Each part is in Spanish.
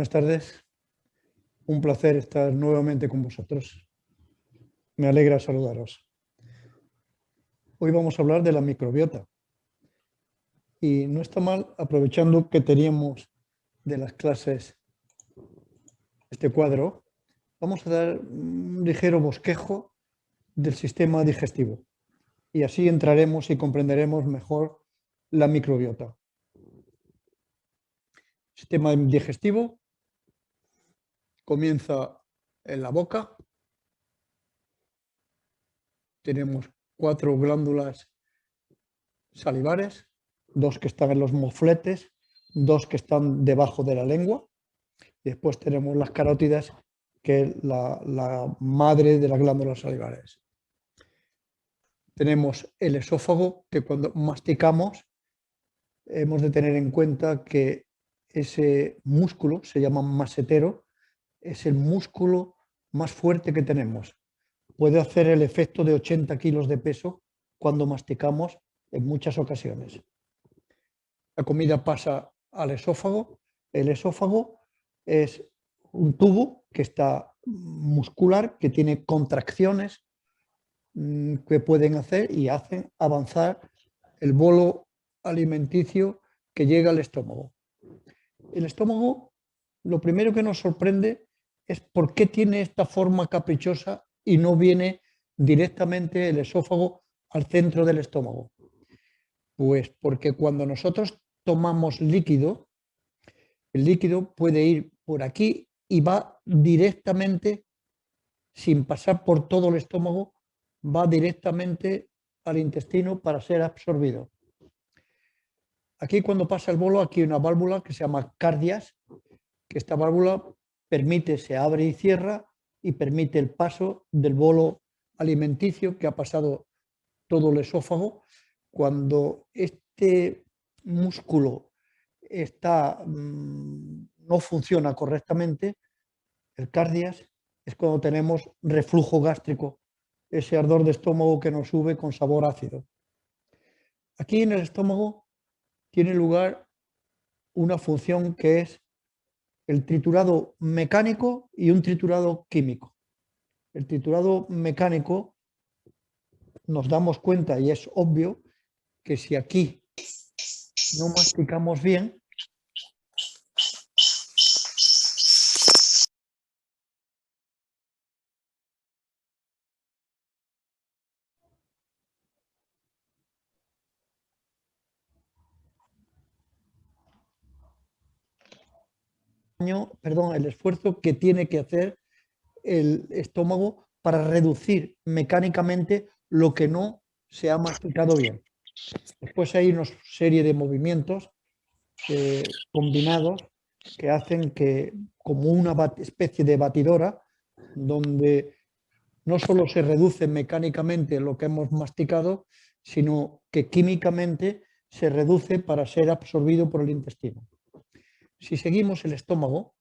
Buenas tardes. Un placer estar nuevamente con vosotros. Me alegra saludaros. Hoy vamos a hablar de la microbiota. Y no está mal, aprovechando que teníamos de las clases este cuadro, vamos a dar un ligero bosquejo del sistema digestivo. Y así entraremos y comprenderemos mejor la microbiota. El sistema digestivo comienza en la boca. Tenemos 4 glándulas salivares, 2 que están en los mofletes, 2 que están debajo de la lengua. Y después tenemos las carótidas, que es la madre de las glándulas salivares. Tenemos el esófago, que cuando masticamos hemos de tener en cuenta que ese músculo, se llama masetero, es el músculo más fuerte que tenemos. Puede hacer el efecto de 80 kilos de peso cuando masticamos en muchas ocasiones. La comida pasa al esófago. El esófago es un tubo que está muscular, que tiene contracciones que pueden hacer y hacen avanzar el bolo alimenticio que llega al estómago. El estómago, lo primero que nos sorprende es por qué tiene esta forma caprichosa y no viene directamente el esófago al centro del estómago. Pues porque cuando nosotros tomamos líquido, el líquido puede ir por aquí y va directamente, sin pasar por todo el estómago, va directamente al intestino para ser absorbido. Aquí cuando pasa el bolo, aquí hay una válvula que se llama cardias, que esta válvula permite, se abre y cierra y permite el paso del bolo alimenticio que ha pasado todo el esófago. Cuando este músculo no funciona correctamente, el cardias, es cuando tenemos reflujo gástrico, ese ardor de estómago que nos sube con sabor ácido. Aquí en el estómago tiene lugar una función que es el triturado mecánico y un triturado químico. El triturado mecánico, nos damos cuenta, y es obvio, que si aquí no masticamos bien, el esfuerzo que tiene que hacer el estómago para reducir mecánicamente lo que no se ha masticado bien. Después hay una serie de movimientos combinados que hacen que, como una especie de batidora, donde no solo se reduce mecánicamente lo que hemos masticado, sino que químicamente se reduce para ser absorbido por el intestino. Si seguimos el estómago,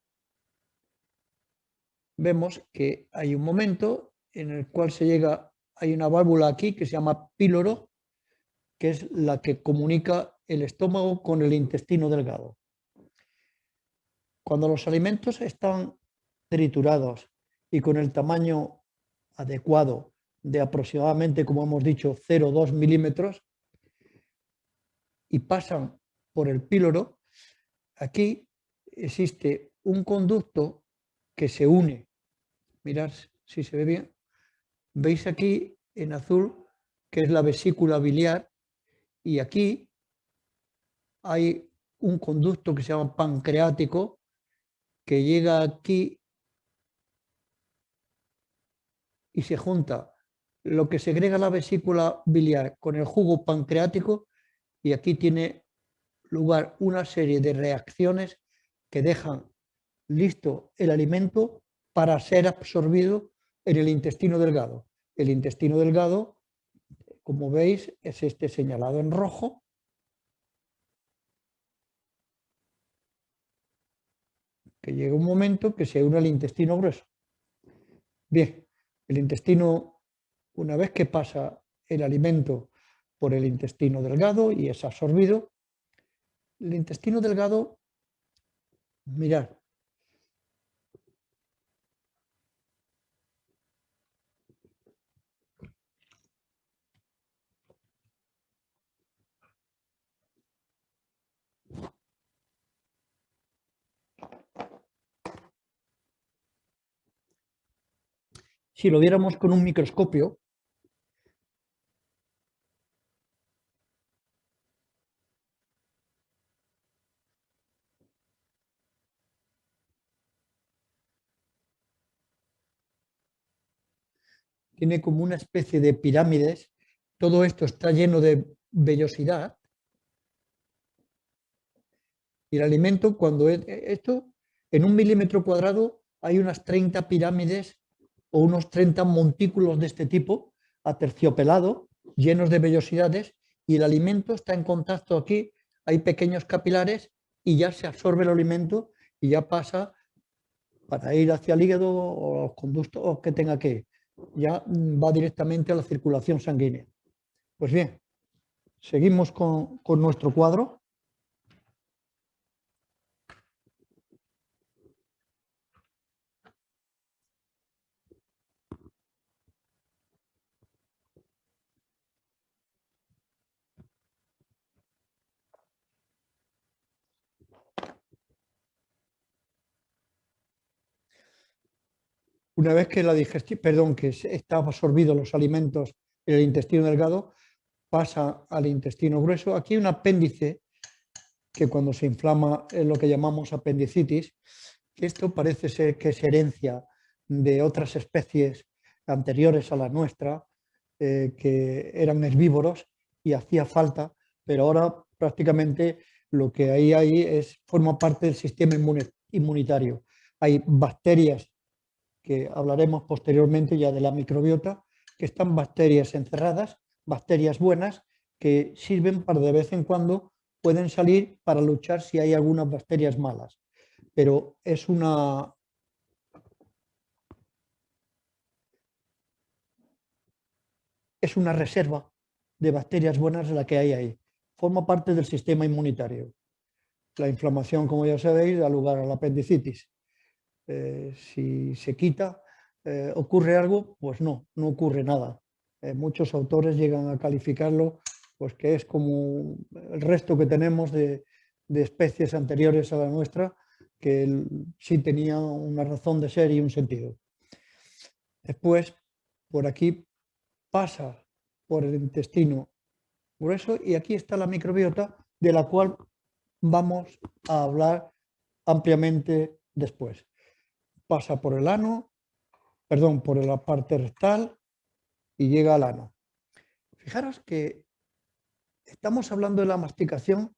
vemos que hay un momento en el cual hay una válvula aquí que se llama píloro, que es la que comunica el estómago con el intestino delgado. Cuando los alimentos están triturados y con el tamaño adecuado de aproximadamente, como hemos dicho, 0,2 milímetros y pasan por el píloro, aquí existe un conducto que se une. Mirad si se ve bien. Veis aquí en azul que es la vesícula biliar y aquí hay un conducto que se llama pancreático que llega aquí y se junta lo que segrega la vesícula biliar con el jugo pancreático y aquí tiene lugar una serie de reacciones que dejan listo el alimento para ser absorbido en el intestino delgado. El intestino delgado, como veis, es este señalado en rojo. Que llega un momento que se une al intestino grueso. Bien, el intestino, una vez que pasa el alimento por el intestino delgado y es absorbido, el intestino delgado, mirad, si lo viéramos con un microscopio, tiene como una especie de pirámides, todo esto está lleno de vellosidad y el alimento, cuando esto, en un milímetro cuadrado hay unas 30 pirámides o unos 30 montículos de este tipo, aterciopelado, llenos de vellosidades, y el alimento está en contacto aquí, hay pequeños capilares y ya se absorbe el alimento y ya pasa para ir hacia el hígado o los conductos que tenga que ir. Ya va directamente a la circulación sanguínea. Pues bien, seguimos con nuestro cuadro. Una vez que la digestión, perdón, que está absorbido los alimentos en el intestino delgado, pasa al intestino grueso. Aquí hay un apéndice que cuando se inflama es lo que llamamos apendicitis, que esto parece ser que es herencia de otras especies anteriores a la nuestra, que eran herbívoros y hacía falta, pero ahora prácticamente lo que hay ahí forma parte del sistema inmunitario. Hay bacterias que hablaremos posteriormente ya de la microbiota, que están bacterias encerradas, bacterias buenas, que sirven para de vez en cuando pueden salir para luchar si hay algunas bacterias malas. Pero es una reserva de bacterias buenas la que hay ahí. Forma parte del sistema inmunitario. La inflamación, como ya sabéis, da lugar a la apendicitis. Si se quita, ¿ocurre algo? Pues no, no ocurre nada. Muchos autores llegan a calificarlo pues que es como el resto que tenemos de especies anteriores a la nuestra, que sí tenía una razón de ser y un sentido. Después, por aquí pasa por el intestino grueso y aquí está la microbiota de la cual vamos a hablar ampliamente después. Pasa por el ano, perdón, por la parte rectal y llega al ano. Fijaros que estamos hablando de la masticación,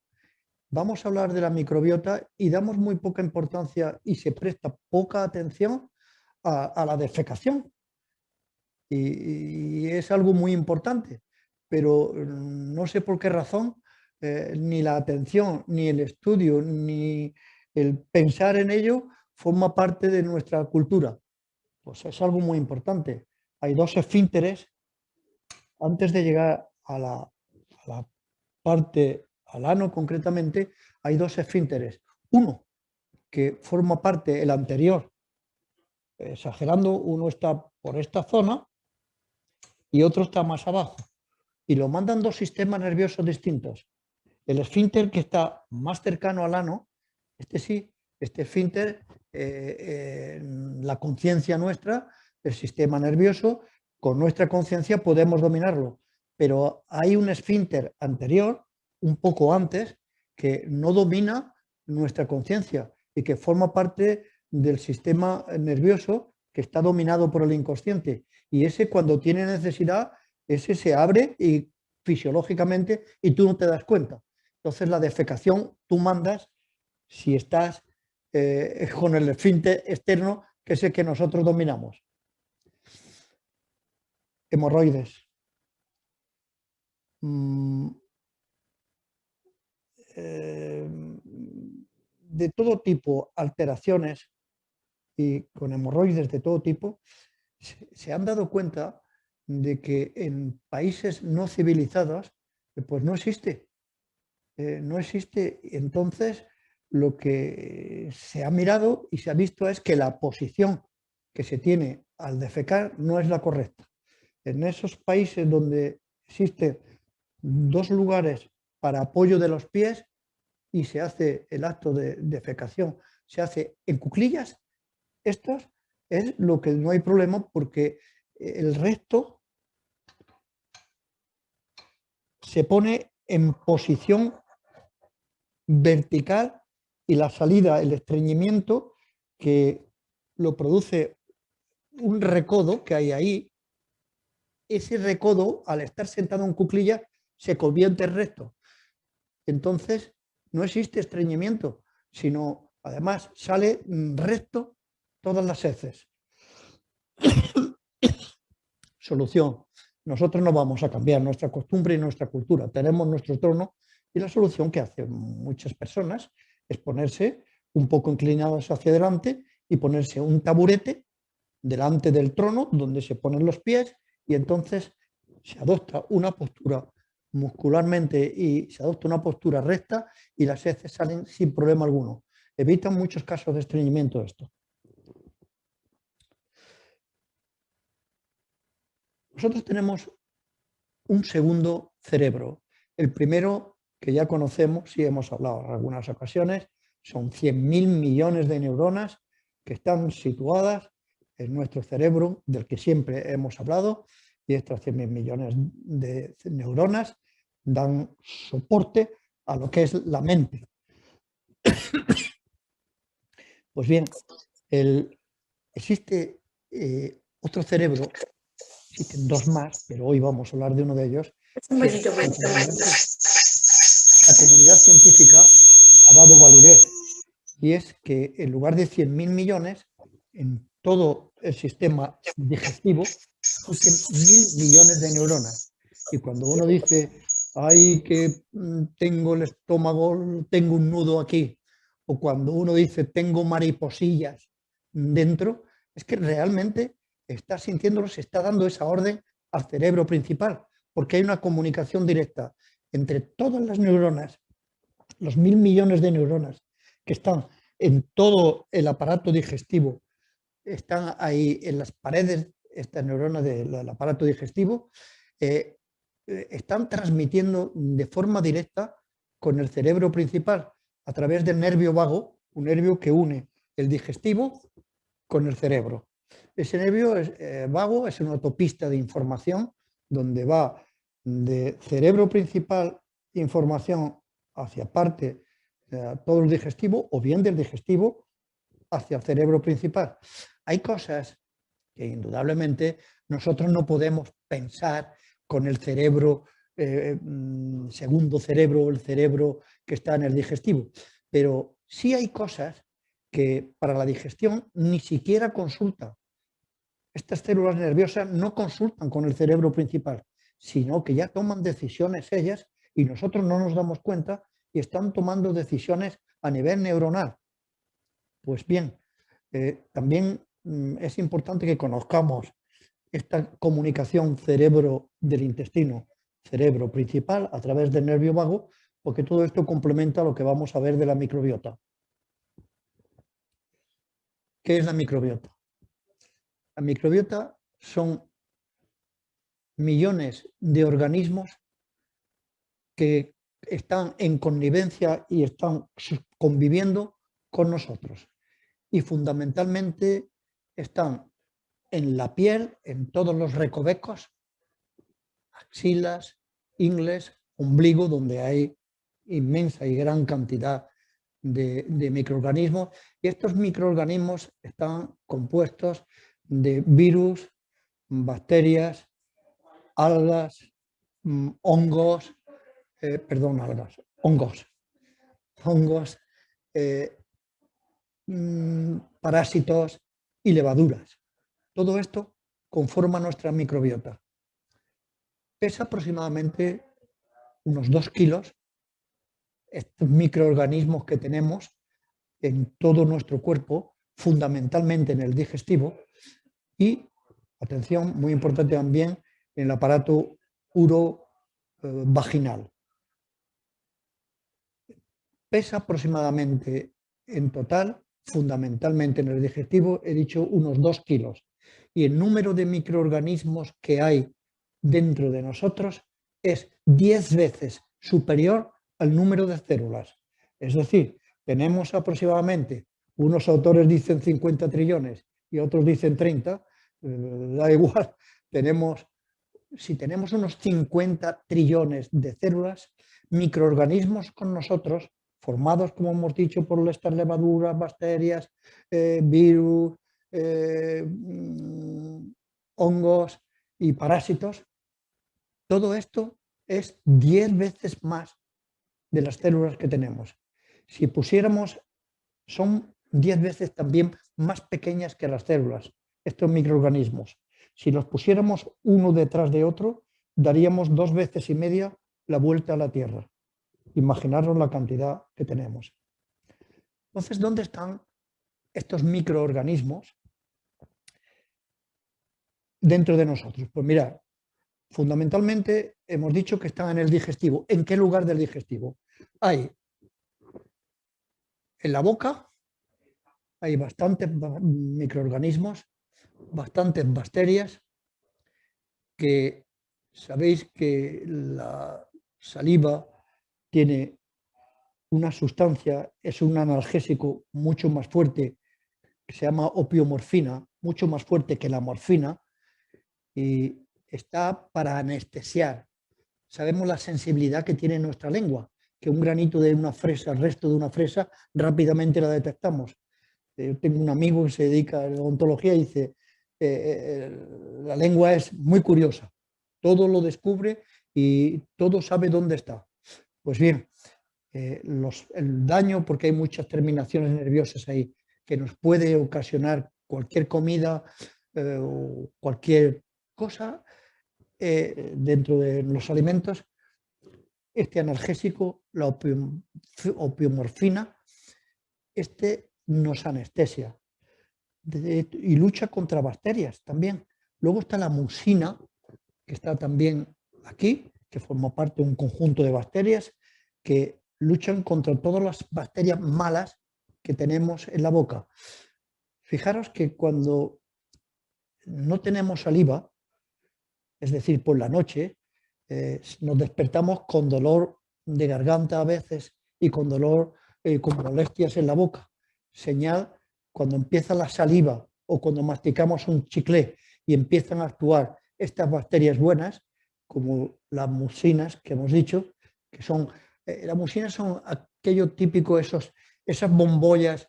vamos a hablar de la microbiota y damos muy poca importancia y se presta poca atención a la defecación. Y es algo muy importante, pero no sé por qué razón ni la atención, ni el estudio, ni el pensar en ello forma parte de nuestra cultura. Pues es algo muy importante. Hay dos esfínteres antes de llegar a la parte, al ano concretamente, hay dos esfínteres. Uno que forma parte, el anterior, exagerando, uno está por esta zona y otro está más abajo. Y lo mandan dos sistemas nerviosos distintos. El esfínter que está más cercano al ano, este sí, este esfínter, la conciencia nuestra, el sistema nervioso, con nuestra conciencia podemos dominarlo, pero hay un esfínter anterior, un poco antes, que no domina nuestra conciencia y que forma parte del sistema nervioso que está dominado por el inconsciente. Y ese cuando tiene necesidad, ese se abre y fisiológicamente y tú no te das cuenta. Entonces la defecación tú mandas si estás con el esfínter externo, que es el que nosotros dominamos. Hemorroides. Mm, eh, de todo tipo, alteraciones y con hemorroides de todo tipo, se han dado cuenta de que en países no civilizados pues no existe. No existe. Entonces, lo que se ha mirado y se ha visto es que la posición que se tiene al defecar no es la correcta. En esos países donde existen dos lugares para apoyo de los pies y se hace el acto de defecación, se hace en cuclillas, estos es lo que no hay problema porque el recto se pone en posición vertical y la salida, el estreñimiento que lo produce un recodo que hay ahí, ese recodo al estar sentado en cuclillas se convierte en recto. Entonces no existe estreñimiento, sino además sale recto todas las heces. Solución. Nosotros no vamos a cambiar nuestra costumbre y nuestra cultura. Tenemos nuestro trono y la solución que hacen muchas personas es ponerse un poco inclinados hacia adelante y ponerse un taburete delante del trono donde se ponen los pies y entonces se adopta una postura muscularmente y se adopta una postura recta y las heces salen sin problema alguno. Evitan muchos casos de estreñimiento esto. Nosotros tenemos un segundo cerebro. El primero, que ya conocemos y hemos hablado en algunas ocasiones, son 100.000 millones de neuronas que están situadas en nuestro cerebro, del que siempre hemos hablado, y estas 100.000 millones de neuronas dan soporte a lo que es la mente. Pues bien, existe otro cerebro, existen dos más, pero hoy vamos a hablar de uno de ellos. La comunidad científica ha dado validez, y es que en lugar de 100.000 millones, en todo el sistema digestivo existen 1.000 millones de neuronas. Y cuando uno dice, ay, que tengo el estómago, tengo un nudo aquí, o cuando uno dice, tengo mariposillas dentro, es que realmente está sintiéndolo, se está dando esa orden al cerebro principal, porque hay una comunicación directa entre todas las neuronas, los 1.000 millones de neuronas que están en todo el aparato digestivo, están ahí en las paredes, estas neuronas del aparato digestivo, están transmitiendo de forma directa con el cerebro principal a través del nervio vago, un nervio que une el digestivo con el cerebro. Ese nervio vago es una autopista de información donde va de cerebro principal información hacia parte todo el digestivo o bien del digestivo hacia el cerebro principal. Hay cosas que indudablemente nosotros no podemos pensar con el cerebro, segundo cerebro, el cerebro que está en el digestivo, pero sí hay cosas que para la digestión ni siquiera consultan. Estas células nerviosas no consultan con el cerebro principal, sino que ya toman decisiones ellas y nosotros no nos damos cuenta y están tomando decisiones a nivel neuronal. Pues bien, también es importante que conozcamos esta comunicación cerebro del intestino, cerebro principal a través del nervio vago, porque todo esto complementa lo que vamos a ver de la microbiota. ¿Qué es la microbiota? La microbiota son millones de organismos que están en connivencia y están conviviendo con nosotros. Y fundamentalmente están en la piel, en todos los recovecos, axilas, ingles, ombligo, donde hay inmensa y gran cantidad de microorganismos. Y estos microorganismos están compuestos de virus, bacterias, algas, hongos, hongos, parásitos y levaduras. Todo esto conforma nuestra microbiota. Pesa aproximadamente unos 2 kilos estos microorganismos que tenemos en todo nuestro cuerpo, fundamentalmente en el digestivo y, atención, muy importante también, en el aparato urovaginal. Pesa aproximadamente en total, fundamentalmente en el digestivo, he dicho unos 2 kilos. Y el número de microorganismos que hay dentro de nosotros es 10 veces superior al número de células. Es decir, tenemos aproximadamente, unos autores dicen 50 trillones y otros dicen 30, da igual, si tenemos unos 50 trillones de células, microorganismos con nosotros, formados, como hemos dicho, por estas levaduras, bacterias, virus, hongos y parásitos, todo esto es 10 veces más de las células que tenemos. Si pusiéramos, son 10 veces también más pequeñas que las células, estos microorganismos. Si los pusiéramos uno detrás de otro, daríamos 2 veces y media la vuelta a la Tierra. Imaginaros la cantidad que tenemos. Entonces, ¿dónde están estos microorganismos dentro de nosotros? Pues mirad, fundamentalmente hemos dicho que están en el digestivo. ¿En qué lugar del digestivo? Hay en la boca, hay bastantes microorganismos, bastantes bacterias, que sabéis que la saliva tiene una sustancia, es un analgésico mucho más fuerte, que se llama opiomorfina, mucho más fuerte que la morfina, y está para anestesiar. Sabemos la sensibilidad que tiene nuestra lengua, que un granito de una fresa, el resto de una fresa, rápidamente la detectamos. Yo tengo un amigo que se dedica a la odontología y dice, la lengua es muy curiosa, todo lo descubre y todo sabe dónde está. Pues bien, el daño, porque hay muchas terminaciones nerviosas ahí, que nos puede ocasionar cualquier comida o cualquier cosa dentro de los alimentos, este analgésico, la opiomorfina, este nos anestesia y lucha contra bacterias también. Luego está la musina, que está también aquí, que forma parte de un conjunto de bacterias que luchan contra todas las bacterias malas que tenemos en la boca. Fijaros que cuando no tenemos saliva, es decir, por la noche, nos despertamos con dolor de garganta a veces y con dolor, con molestias en la boca. Señal cuando empieza la saliva o cuando masticamos un chicle y empiezan a actuar estas bacterias buenas, como las mucinas que hemos dicho, que son, las mucinas son aquello típico, esas bombollas,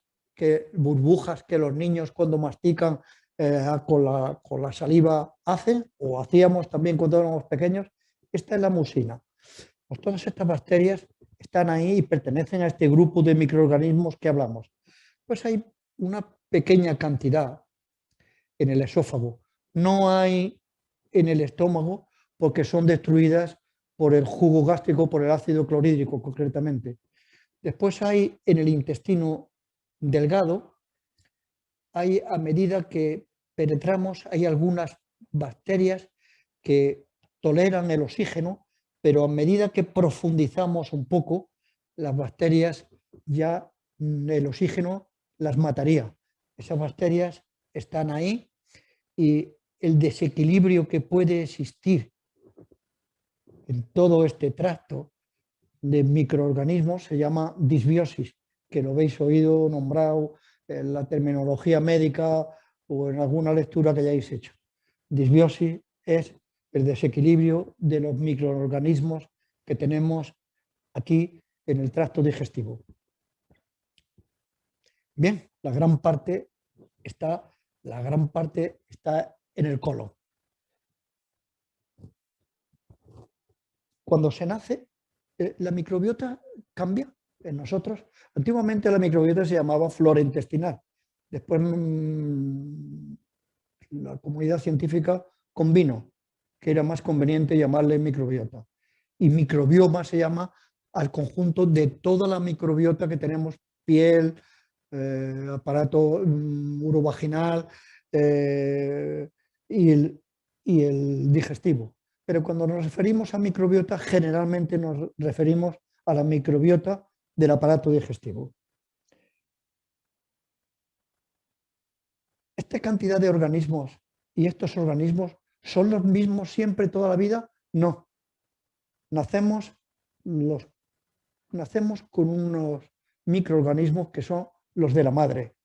burbujas que los niños cuando mastican con la saliva hacen, o hacíamos también cuando éramos pequeños. Esta es la musina. Pues todas estas bacterias están ahí y pertenecen a este grupo de microorganismos que hablamos. Pues hay una pequeña cantidad en el esófago. No hay en el estómago porque son destruidas por el jugo gástrico, por el ácido clorhídrico concretamente. Después hay en el intestino delgado, hay a medida que penetramos, hay algunas bacterias que toleran el oxígeno, pero a medida que profundizamos un poco, las bacterias ya el oxígeno las mataría. Esas bacterias están ahí y el desequilibrio que puede existir en todo este tracto de microorganismos se llama disbiosis, que lo habéis oído nombrado en la terminología médica o en alguna lectura que hayáis hecho. Disbiosis es el desequilibrio de los microorganismos que tenemos aquí en el tracto digestivo. Bien, la gran parte está en el colon. Cuando se nace, la microbiota cambia en nosotros. Antiguamente la microbiota se llamaba flora intestinal. Después la comunidad científica convino que era más conveniente llamarle microbiota. Y microbioma se llama al conjunto de toda la microbiota que tenemos, piel, aparato urovaginal y el digestivo. Pero cuando nos referimos a microbiota, generalmente nos referimos a la microbiota del aparato digestivo. ¿Esta cantidad de organismos y estos organismos son los mismos siempre toda la vida? No. Nacemos con unos microorganismos que son los de la madre.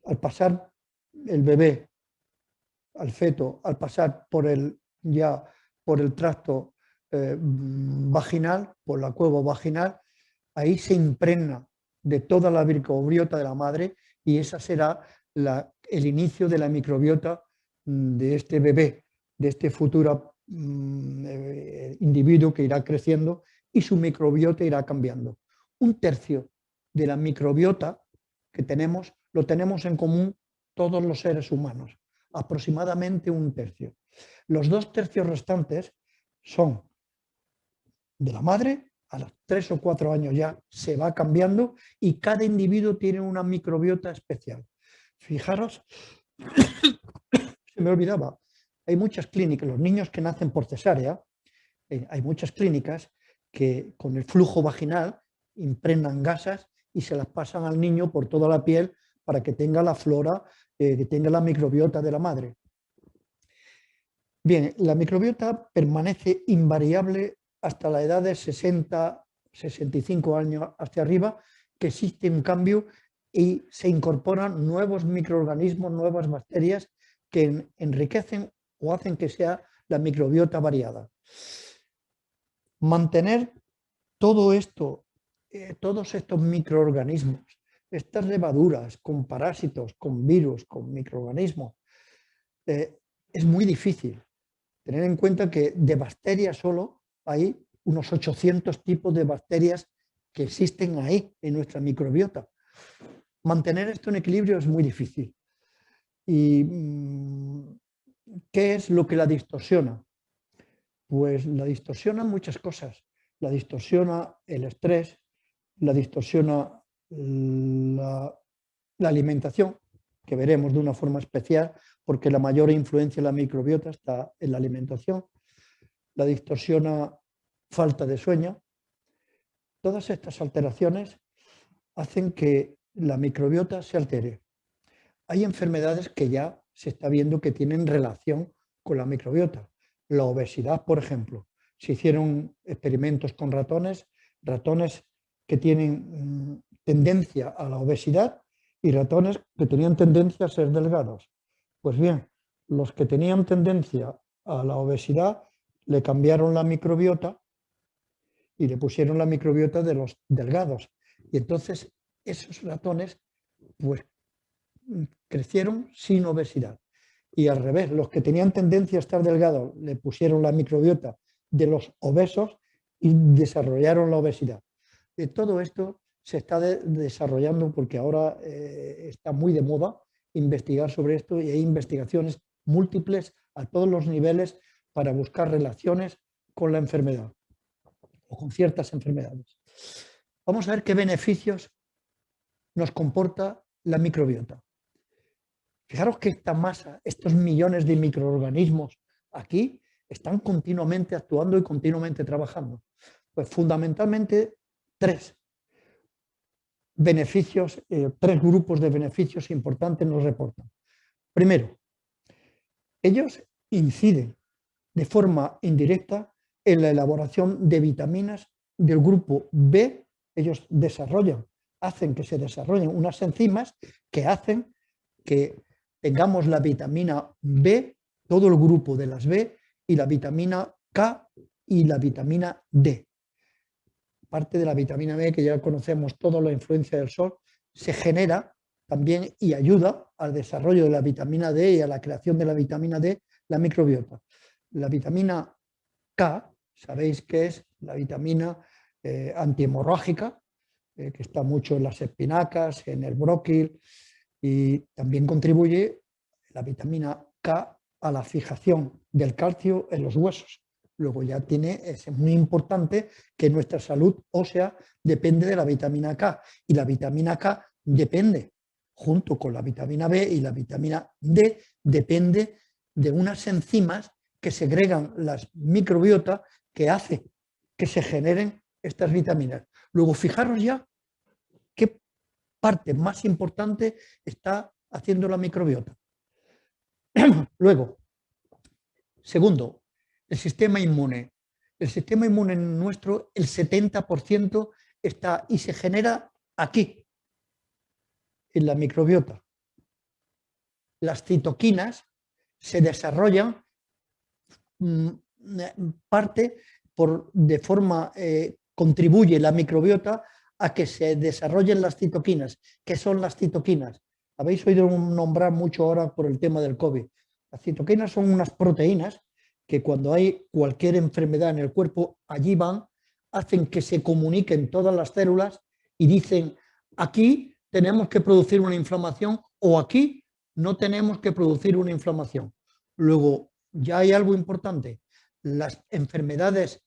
Al pasar el bebé al feto, al pasar por el tracto vaginal, por la cueva vaginal, ahí se impregna de toda la microbiota de la madre y esa será el inicio de la microbiota de este bebé, de este futuro individuo que irá creciendo y su microbiota irá cambiando. Un tercio de la microbiota que tenemos lo tenemos en común todos los seres humanos, aproximadamente un tercio. Los 2 tercios restantes son de la madre, a los 3 o 4 años ya se va cambiando y cada individuo tiene una microbiota especial. Fijaros, se me olvidaba, hay muchas clínicas, los niños que nacen por cesárea, hay muchas clínicas que con el flujo vaginal impregnan gasas y se las pasan al niño por toda la piel para que tenga la flora, que tenga la microbiota de la madre. Bien, la microbiota permanece invariable hasta la edad de 60, 65 años hacia arriba, que existe un cambio y se incorporan nuevos microorganismos, nuevas bacterias que enriquecen o hacen que sea la microbiota variada. Mantener todo esto, todos estos microorganismos, estas levaduras con parásitos, con virus, con microorganismos, es muy difícil. Tener en cuenta que de bacterias solo hay unos 800 tipos de bacterias que existen ahí en nuestra microbiota. Mantener esto en equilibrio es muy difícil. ¿Y qué es lo que la distorsiona? Pues la distorsiona muchas cosas. La distorsiona el estrés, la distorsiona la alimentación, que veremos de una forma especial, porque la mayor influencia de la microbiota está en la alimentación. La distorsiona falta de sueño. Todas estas alteraciones hacen que la microbiota se altere. Hay enfermedades que ya se está viendo que tienen relación con la microbiota. La obesidad, por ejemplo. Se hicieron experimentos con ratones que tienen tendencia a la obesidad y ratones que tenían tendencia a ser delgados. Pues bien, los que tenían tendencia a la obesidad le cambiaron la microbiota y le pusieron la microbiota de los delgados. Y entonces esos ratones pues crecieron sin obesidad. Y al revés, los que tenían tendencia a estar delgados le pusieron la microbiota de los obesos y desarrollaron la obesidad. De todo esto se está desarrollando porque ahora está muy de moda investigar sobre esto y hay investigaciones múltiples a todos los niveles para buscar relaciones con la enfermedad o con ciertas enfermedades. Vamos a ver qué beneficios nos comporta la microbiota. Fijaros que esta masa, estos millones de microorganismos aquí, están continuamente actuando y continuamente trabajando. Pues fundamentalmente 3 beneficios, 3 grupos de beneficios importantes nos reportan. Primero, ellos inciden de forma indirecta en la elaboración de vitaminas del grupo B. Ellos hacen que se desarrollen unas enzimas que hacen que tengamos la vitamina B, todo el grupo de las B, y la vitamina K y la vitamina D. Parte de la vitamina B, que ya conocemos toda la influencia del sol, se genera también y ayuda al desarrollo de la vitamina D y a la creación de la vitamina D, la microbiota. La vitamina K, sabéis que es la vitamina antihemorrágica, que está mucho en las espinacas, en el bróquil, y también contribuye la vitamina K a la fijación del calcio en los huesos. Luego ya es muy importante que nuestra salud ósea depende de la vitamina K y la vitamina K depende, junto con la vitamina B y la vitamina D, depende de unas enzimas que segregan las microbiota que hace que se generen estas vitaminas. Luego fijaros ya qué parte más importante está haciendo la microbiota. Luego, segundo, el sistema inmune. El sistema inmune nuestro, el 70% está y se genera aquí, en la microbiota. Las citoquinas se desarrollan parte de forma, contribuye la microbiota a que se desarrollen las citoquinas. ¿Qué son las citoquinas? Habéis oído nombrar mucho ahora por el tema del COVID. Las citoquinas son unas proteínas que cuando hay cualquier enfermedad en el cuerpo, allí van, hacen que se comuniquen todas las células y dicen, aquí tenemos que producir una inflamación o aquí no tenemos que producir una inflamación. Luego, ya hay algo importante, las enfermedades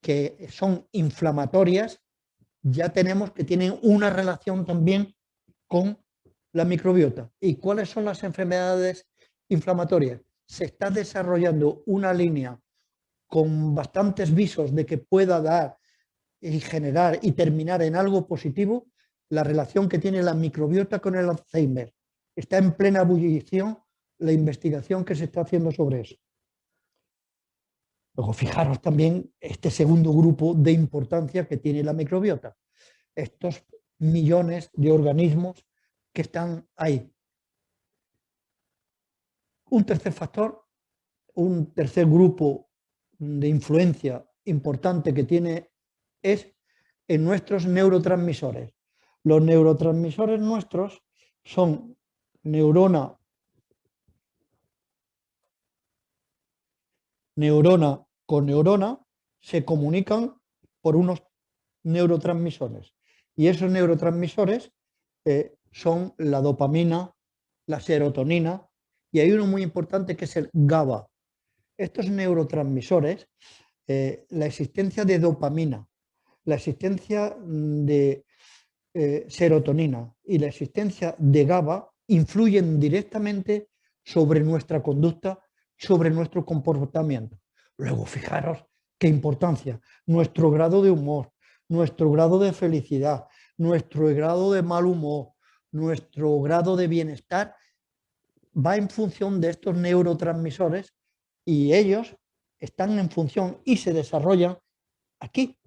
que son inflamatorias ya tenemos que tienen una relación también con la microbiota. ¿Y cuáles son las enfermedades inflamatorias? Se está desarrollando una línea con bastantes visos de que pueda dar y generar y terminar en algo positivo la relación que tiene la microbiota con el Alzheimer. Está en plena ebullición la investigación que se está haciendo sobre eso. Luego, fijaros también este segundo grupo de importancia que tiene la microbiota. Estos millones de organismos que están ahí. Un tercer factor, un tercer grupo de influencia importante que tiene es en nuestros neurotransmisores. Los neurotransmisores nuestros son neurona con neurona, se comunican por unos neurotransmisores. Y esos neurotransmisores son la dopamina, la serotonina, y hay uno muy importante que es el GABA. Estos neurotransmisores, la existencia de dopamina, la existencia de serotonina y la existencia de GABA influyen directamente sobre nuestra conducta, sobre nuestro comportamiento. Luego, fijaros qué importancia, nuestro grado de humor, nuestro grado de felicidad, nuestro grado de mal humor, nuestro grado de bienestar va en función de estos neurotransmisores y ellos están en función y se desarrollan aquí,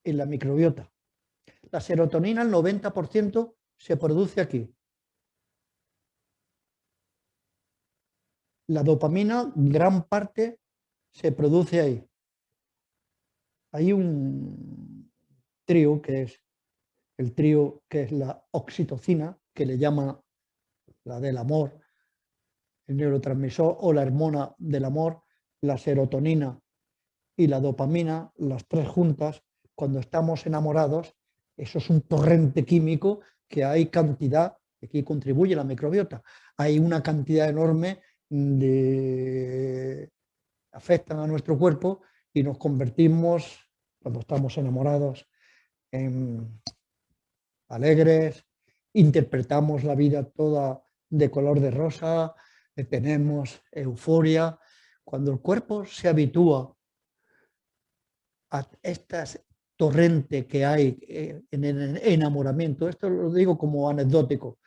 en la microbiota. La serotonina, el 90% se produce aquí. La dopamina, gran parte, se produce ahí. Hay un trío que es el trío que es la oxitocina, que le llama la del amor, el neurotransmisor o la hormona del amor, la serotonina y la dopamina, las tres juntas, cuando estamos enamorados, eso es un torrente químico que hay cantidad, aquí contribuye la microbiota, hay una cantidad enorme de afectan a nuestro cuerpo y nos convertimos, cuando estamos enamorados, en alegres, interpretamos la vida toda de color de rosa, tenemos euforia. Cuando el cuerpo se habitúa a estas torrente que hay en el enamoramiento, esto lo digo como anecdótico,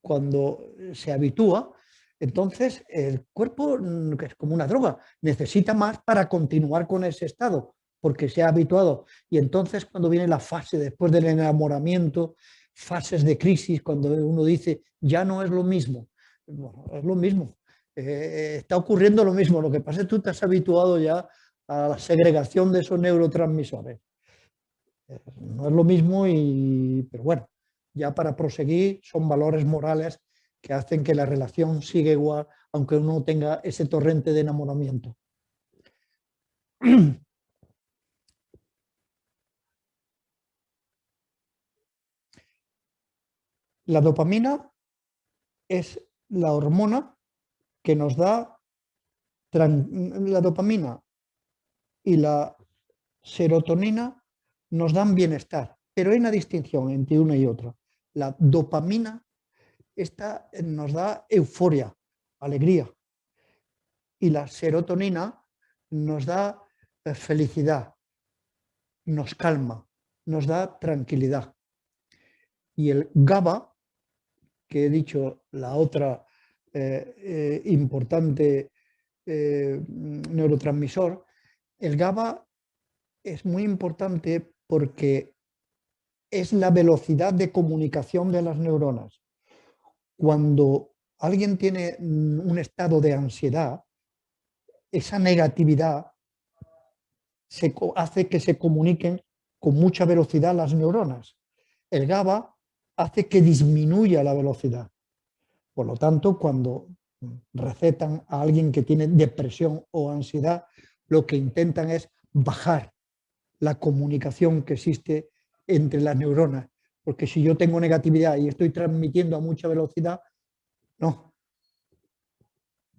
cuando se habitúa, entonces el cuerpo, que es como una droga, necesita más para continuar con ese estado, porque se ha habituado. Y entonces cuando viene la fase después del enamoramiento, fases de crisis, cuando uno dice, ya no es lo mismo, bueno, es lo mismo, está ocurriendo lo mismo, lo que pasa es que tú te has habituado ya a la segregación de esos neurotransmisores. No es lo mismo, pero bueno, ya para proseguir son valores morales que hacen que la relación siga igual, aunque uno tenga ese torrente de enamoramiento. La dopamina es la hormona que nos da, la dopamina y la serotonina nos dan bienestar, pero hay una distinción entre una y otra. La dopamina esta nos da euforia, alegría, y la serotonina nos da felicidad, nos calma, nos da tranquilidad. Y el GABA, que he dicho la otra importante neurotransmisor, el GABA es muy importante porque es la velocidad de comunicación de las neuronas. Cuando alguien tiene un estado de ansiedad, esa negatividad hace que se comuniquen con mucha velocidad las neuronas. El GABA hace que disminuya la velocidad. Por lo tanto, cuando recetan a alguien que tiene depresión o ansiedad, lo que intentan es bajar la comunicación que existe entre las neuronas. Porque si yo tengo negatividad y estoy transmitiendo a mucha velocidad, no.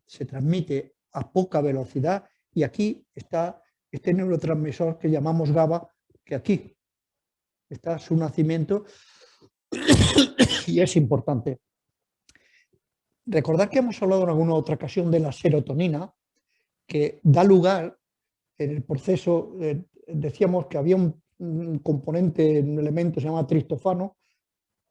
Se transmite a poca velocidad y aquí está este neurotransmisor que llamamos GABA, que aquí está su nacimiento y es importante. Recordad que hemos hablado en alguna otra ocasión de la serotonina, que da lugar en el proceso, decíamos que había un componente, un elemento que se llama triptófano,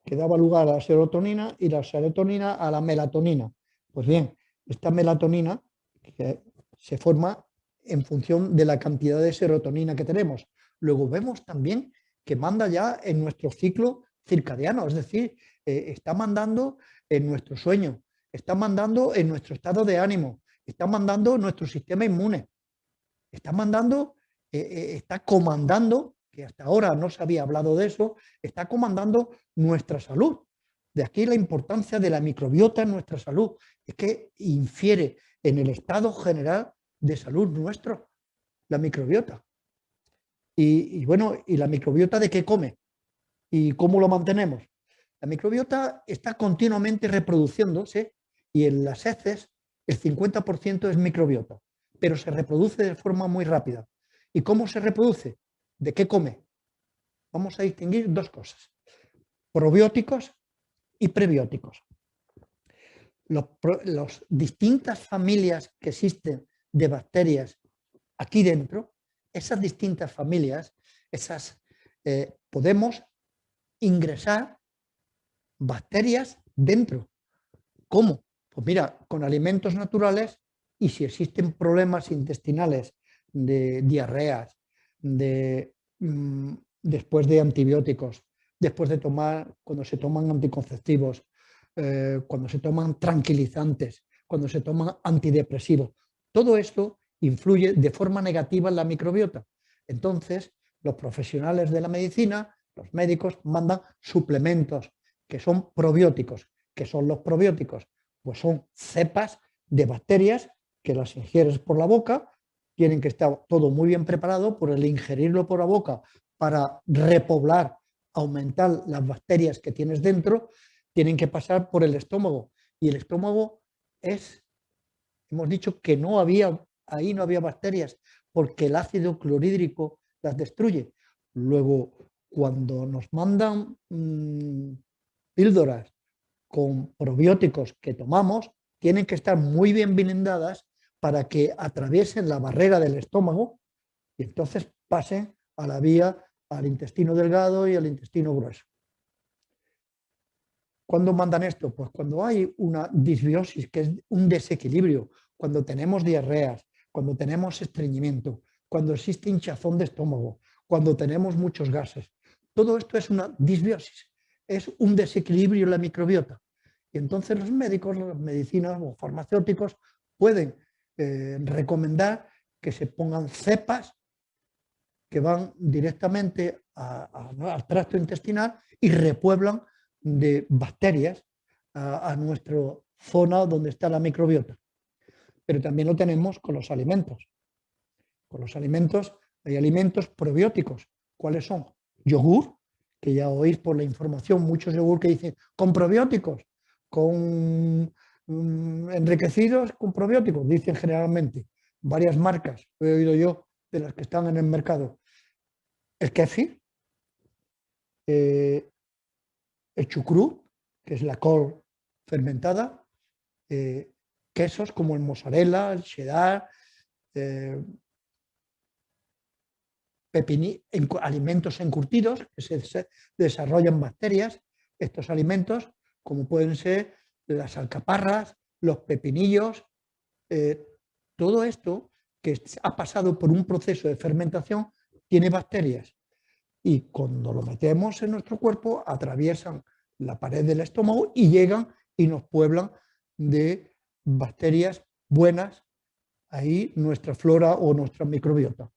que daba lugar a la serotonina y la serotonina a la melatonina. Pues bien, esta melatonina que se forma en función de la cantidad de serotonina que tenemos. Luego vemos también que manda ya en nuestro ciclo circadiano, es decir, está mandando en nuestro sueño, está mandando en nuestro estado de ánimo, está mandando en nuestro sistema inmune, está mandando, está comandando, que hasta ahora no se había hablado de eso, está comandando nuestra salud. De aquí la importancia de la microbiota en nuestra salud, es que infiere en el estado general de salud nuestro, la microbiota. Y bueno, ¿y la microbiota de qué come? ¿Y cómo lo mantenemos? La microbiota está continuamente reproduciéndose y en las heces el 50% es microbiota, pero se reproduce de forma muy rápida. ¿Y cómo se reproduce? ¿De qué come? Vamos a distinguir dos cosas, probióticos y prebióticos. Las distintas familias que existen de bacterias aquí dentro, esas distintas familias, podemos ingresar bacterias dentro. ¿Cómo? Pues mira, con alimentos naturales y si existen problemas intestinales de diarreas, después de antibióticos, después de tomar, cuando se toman anticonceptivos, cuando se toman tranquilizantes, cuando se toman antidepresivos. Todo esto influye de forma negativa en la microbiota. Entonces, los profesionales de la medicina, los médicos, mandan suplementos que son probióticos. ¿Qué son los probióticos? Pues son cepas de bacterias que las ingieres por la boca, tienen que estar todo muy bien preparado por el ingerirlo por la boca para repoblar, aumentar las bacterias que tienes dentro, tienen que pasar por el estómago. Y el estómago hemos dicho que ahí no había bacterias, porque el ácido clorhídrico las destruye. Luego, cuando nos mandan píldoras con probióticos que tomamos, tienen que estar muy bien blindadas para que atraviesen la barrera del estómago y entonces pasen a la vía al intestino delgado y al intestino grueso. ¿Cuándo mandan esto? Pues cuando hay una disbiosis, que es un desequilibrio, cuando tenemos diarreas, cuando tenemos estreñimiento, cuando existe hinchazón de estómago, cuando tenemos muchos gases. Todo esto es una disbiosis, es un desequilibrio en la microbiota. Y entonces los médicos, las medicinas o farmacéuticos pueden recomendar que se pongan cepas que van directamente al tracto intestinal y repueblan de bacterias a nuestra zona donde está la microbiota. Pero también lo tenemos con los alimentos. Con los alimentos hay alimentos probióticos. ¿Cuáles son? Yogur, que ya oís por la información muchos yogur que dicen con probióticos, con enriquecidos con probióticos, dicen generalmente. Varias marcas, he oído yo, de las que están en el mercado. El kéfir, el chucrú, que es la col fermentada, quesos como el mozzarella, el cheddar, alimentos encurtidos que se desarrollan bacterias. Estos alimentos, como pueden ser las alcaparras, los pepinillos, todo esto que ha pasado por un proceso de fermentación tiene bacterias y cuando lo metemos en nuestro cuerpo atraviesan la pared del estómago y llegan y nos pueblan de bacterias buenas, ahí nuestra flora o nuestra microbiota.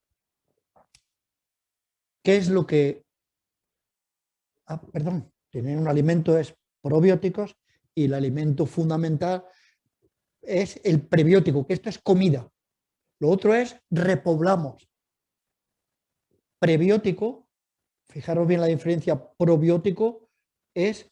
¿Qué es lo que... tener un alimento es probióticos y el alimento fundamental es el prebiótico, que esto es comida. Lo otro es repoblamos. Prebiótico, fijaros bien la diferencia, probiótico es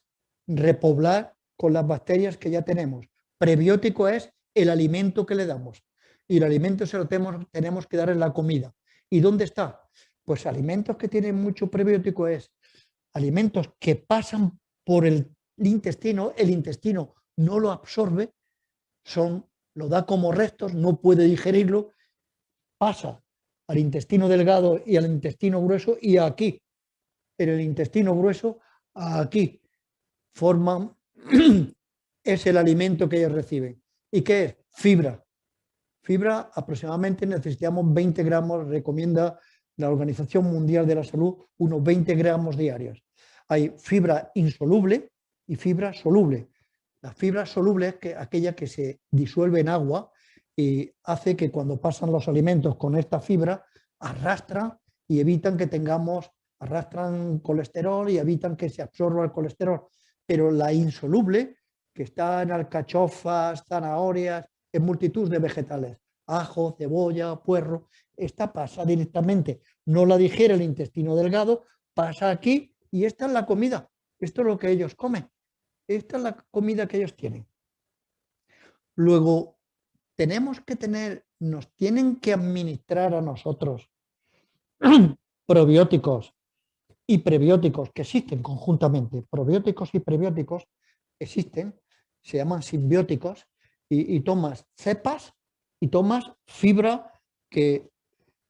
repoblar con las bacterias que ya tenemos. Prebiótico es el alimento que le damos. Y el alimento se lo tenemos que dar en la comida. ¿Y dónde está? Pues alimentos que tienen mucho prebiótico es alimentos que pasan por el intestino no lo absorbe, lo da como restos, no puede digerirlo, pasa al intestino delgado y al intestino grueso y aquí, en el intestino grueso, aquí, forman, es el alimento que ellos reciben. ¿Y qué es? Fibra. Fibra aproximadamente necesitamos 20 gramos, recomienda la Organización Mundial de la Salud, unos 20 gramos diarios. Hay fibra insoluble y fibra soluble. La fibra soluble es aquella que se disuelve en agua y hace que cuando pasan los alimentos con esta fibra arrastran y evitan que arrastran colesterol y evitan que se absorba el colesterol. Pero la insoluble, que está en alcachofas, zanahorias, en multitud de vegetales, ajo, cebolla, puerro, esta pasa directamente, no la digiere el intestino delgado, pasa aquí y esta es la comida, esto es lo que ellos comen, esta es la comida que ellos tienen. Luego, nos tienen que administrar a nosotros probióticos y prebióticos que existen conjuntamente, probióticos y prebióticos existen, se llaman simbióticos, y tomas cepas y tomas fibra que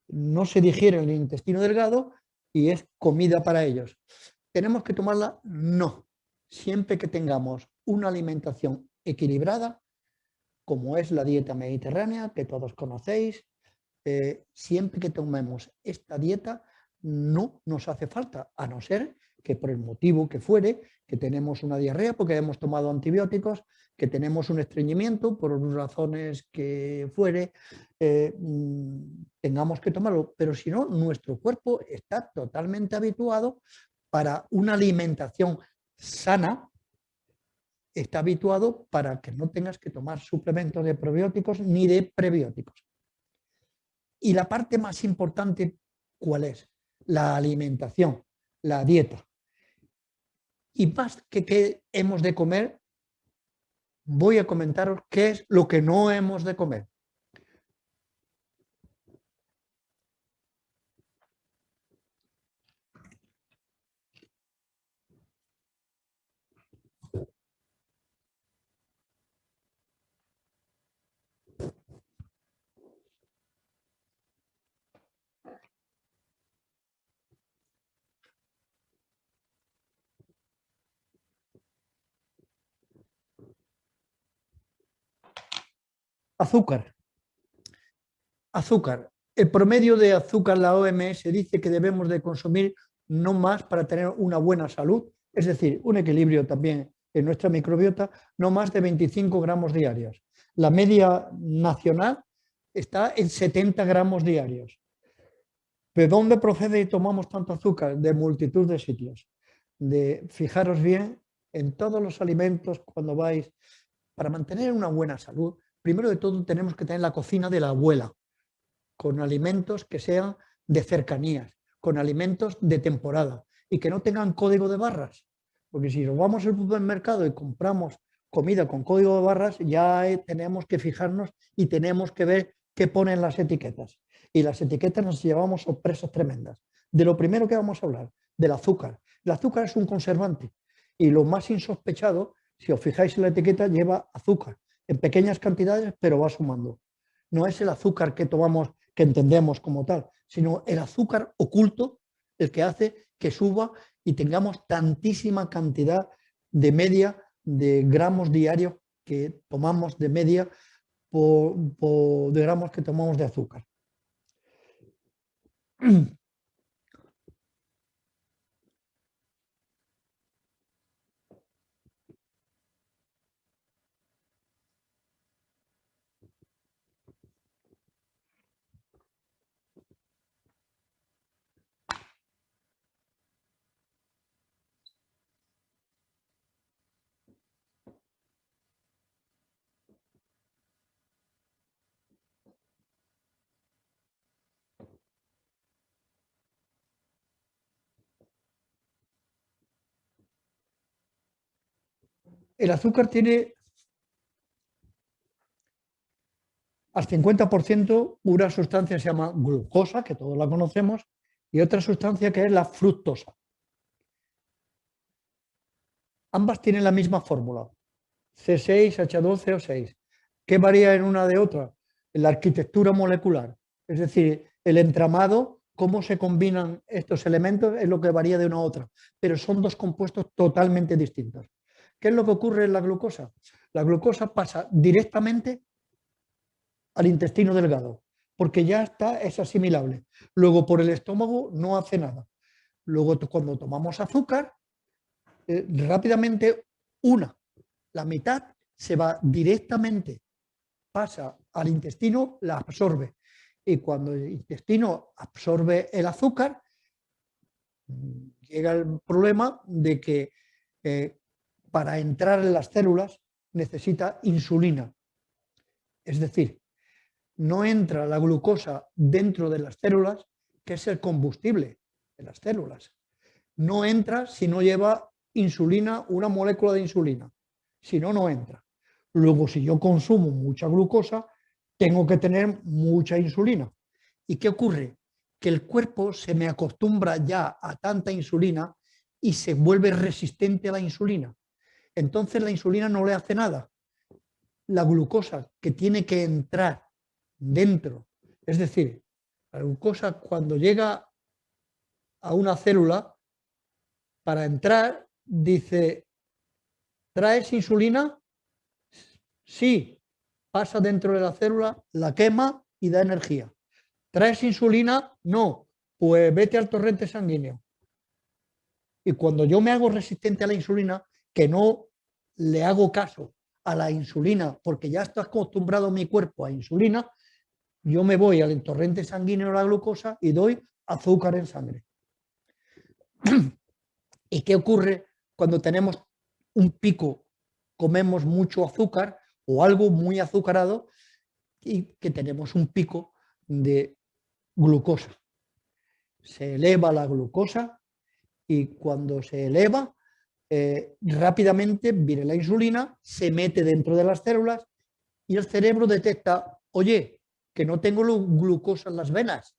no se digiere en el intestino delgado y es comida para ellos. ¿Tenemos que tomarla? No. Siempre que tengamos una alimentación equilibrada, como es la dieta mediterránea, que todos conocéis, siempre que tomemos esta dieta no nos hace falta, a no ser que por el motivo que fuere, que tenemos una diarrea porque hemos tomado antibióticos, que tenemos un estreñimiento por razones que fuere, tengamos que tomarlo. Pero si no, nuestro cuerpo está totalmente habituado para una alimentación sana, está habituado para que no tengas que tomar suplementos de probióticos ni de prebióticos. Y la parte más importante, ¿cuál es? La alimentación, la dieta. Y más que qué hemos de comer, voy a comentaros qué es lo que no hemos de comer. Azúcar. Azúcar. El promedio de azúcar, la OMS dice que debemos de consumir no más para tener una buena salud, es decir, un equilibrio también en nuestra microbiota, no más de 25 gramos diarios. La media nacional está en 70 gramos diarios. ¿De dónde procede y tomamos tanto azúcar? De multitud de sitios. Fijaros bien en todos los alimentos cuando vais, para mantener una buena salud, primero de todo tenemos que tener la cocina de la abuela, con alimentos que sean de cercanías, con alimentos de temporada y que no tengan código de barras. Porque si nos vamos al supermercado y compramos comida con código de barras, ya tenemos que fijarnos y tenemos que ver qué ponen las etiquetas. Y las etiquetas nos llevamos sorpresas tremendas. De lo primero que vamos a hablar, del azúcar. El azúcar es un conservante y lo más insospechado, si os fijáis en la etiqueta, lleva azúcar en pequeñas cantidades, pero va sumando. No es el azúcar que tomamos, que entendemos como tal, sino el azúcar oculto, el que hace que suba y tengamos tantísima cantidad de media de gramos diarios que tomamos de media de gramos que tomamos de azúcar. El azúcar tiene al 50% una sustancia que se llama glucosa, que todos la conocemos, y otra sustancia que es la fructosa. Ambas tienen la misma fórmula, C6H12O6. ¿Qué varía en una de otra? En la arquitectura molecular, es decir, el entramado, cómo se combinan estos elementos es lo que varía de una a otra, pero son dos compuestos totalmente distintos. ¿Qué es lo que ocurre en la glucosa? La glucosa pasa directamente al intestino delgado, porque ya es asimilable. Luego por el estómago no hace nada. Luego cuando tomamos azúcar, rápidamente la mitad se va directamente, pasa al intestino, la absorbe. Y cuando el intestino absorbe el azúcar, llega el problema de que para entrar en las células necesita insulina. Es decir, no entra la glucosa dentro de las células, que es el combustible de las células. No entra si no lleva insulina, una molécula de insulina. Si no, no entra. Luego, si yo consumo mucha glucosa, tengo que tener mucha insulina. ¿Y qué ocurre? Que el cuerpo se me acostumbra ya a tanta insulina y se vuelve resistente a la insulina. Entonces la insulina no le hace nada. La glucosa que tiene que entrar dentro, es decir, la glucosa cuando llega a una célula, para entrar, dice, ¿traes insulina? Sí, pasa dentro de la célula, la quema y da energía. ¿Traes insulina? No, pues vete al torrente sanguíneo. Y cuando yo me hago resistente a la insulina, que no le hago caso a la insulina, porque ya está acostumbrado mi cuerpo a insulina, yo me voy al torrente sanguíneo de la glucosa y doy azúcar en sangre. ¿Y qué ocurre cuando tenemos un pico, comemos mucho azúcar o algo muy azucarado y que tenemos un pico de glucosa? Se eleva la glucosa y cuando se eleva, rápidamente viene la insulina, se mete dentro de las células y el cerebro detecta, oye, que no tengo glucosa en las venas,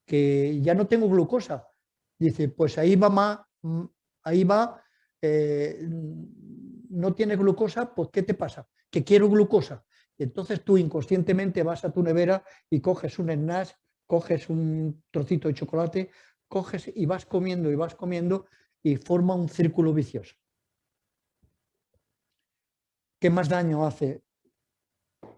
que ya no tengo glucosa. Dice, pues ahí va más, ahí va, no tiene glucosa, pues ¿qué te pasa? Que quiero glucosa. Y entonces tú inconscientemente vas a tu nevera y coges un snack, coges un trocito de chocolate, coges y vas comiendo y forma un círculo vicioso. ¿Qué más daño hace?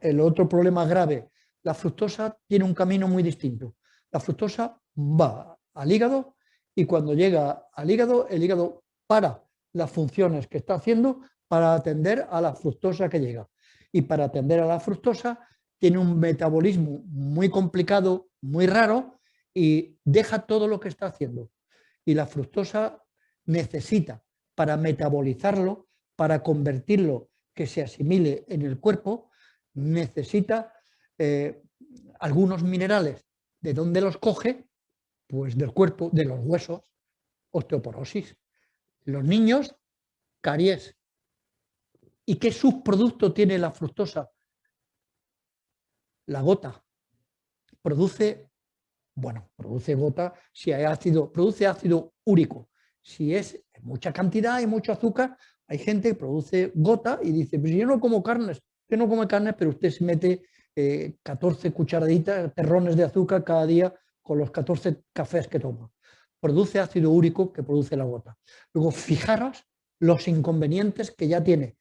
El otro problema grave, la fructosa tiene un camino muy distinto. La fructosa va al hígado y cuando llega al hígado, el hígado para las funciones que está haciendo para atender a la fructosa que llega. Y para atender a la fructosa tiene un metabolismo muy complicado, muy raro y deja todo lo que está haciendo. Y la fructosa necesita para metabolizarlo, para convertirlo, que se asimile en el cuerpo, necesita algunos minerales. ¿De dónde los coge? Pues del cuerpo, de los huesos, osteoporosis. Los niños, caries. ¿Y qué subproducto tiene la fructosa? La gota. Produce, bueno, produce gota si hay ácido, produce ácido úrico. Si es mucha cantidad y mucho azúcar, hay gente que produce gota y dice, pues yo no como carnes, usted no come carnes, pero usted se mete 14 cucharaditas, terrones de azúcar cada día con los 14 cafés que toma. Produce ácido úrico que produce la gota. Luego, fijaros los inconvenientes que ya tiene.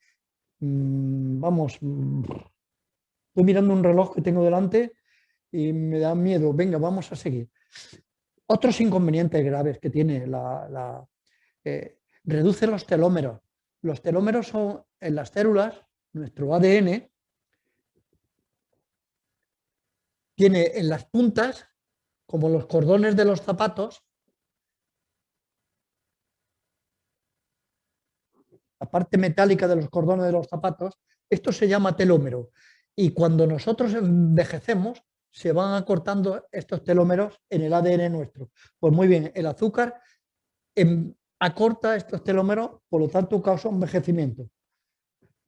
Vamos, estoy mirando un reloj que tengo delante y me da miedo. Venga, vamos a seguir. Otros inconvenientes graves que tiene reduce los telómeros. Los telómeros son en las células, nuestro ADN, tiene en las puntas, como los cordones de los zapatos, la parte metálica de los cordones de los zapatos, esto se llama telómero. Y cuando nosotros envejecemos, se van acortando estos telómeros en el ADN nuestro. Pues muy bien, el azúcar acorta estos telómeros, por lo tanto causa envejecimiento.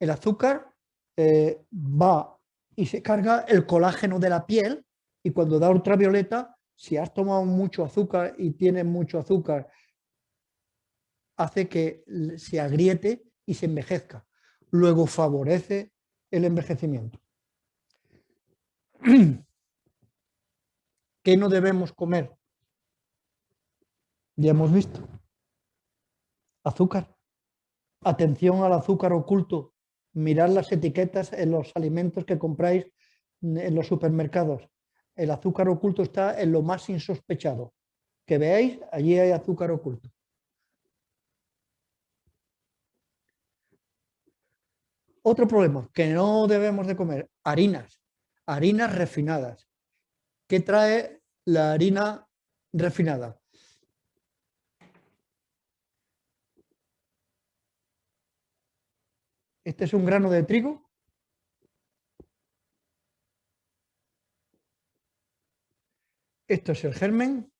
El azúcar va y se carga el colágeno de la piel y cuando da ultravioleta, si has tomado mucho azúcar y tienes mucho azúcar, hace que se agriete y se envejezca. Luego favorece el envejecimiento. ¿Qué no debemos comer? Ya hemos visto. Azúcar. Atención al azúcar oculto. Mirad las etiquetas en los alimentos que compráis en los supermercados. El azúcar oculto está en lo más insospechado. Que veáis, allí hay azúcar oculto. Otro problema, que no debemos de comer, harinas refinadas. ¿Qué trae la harina refinada? Este es un grano de trigo. Esto es el germen.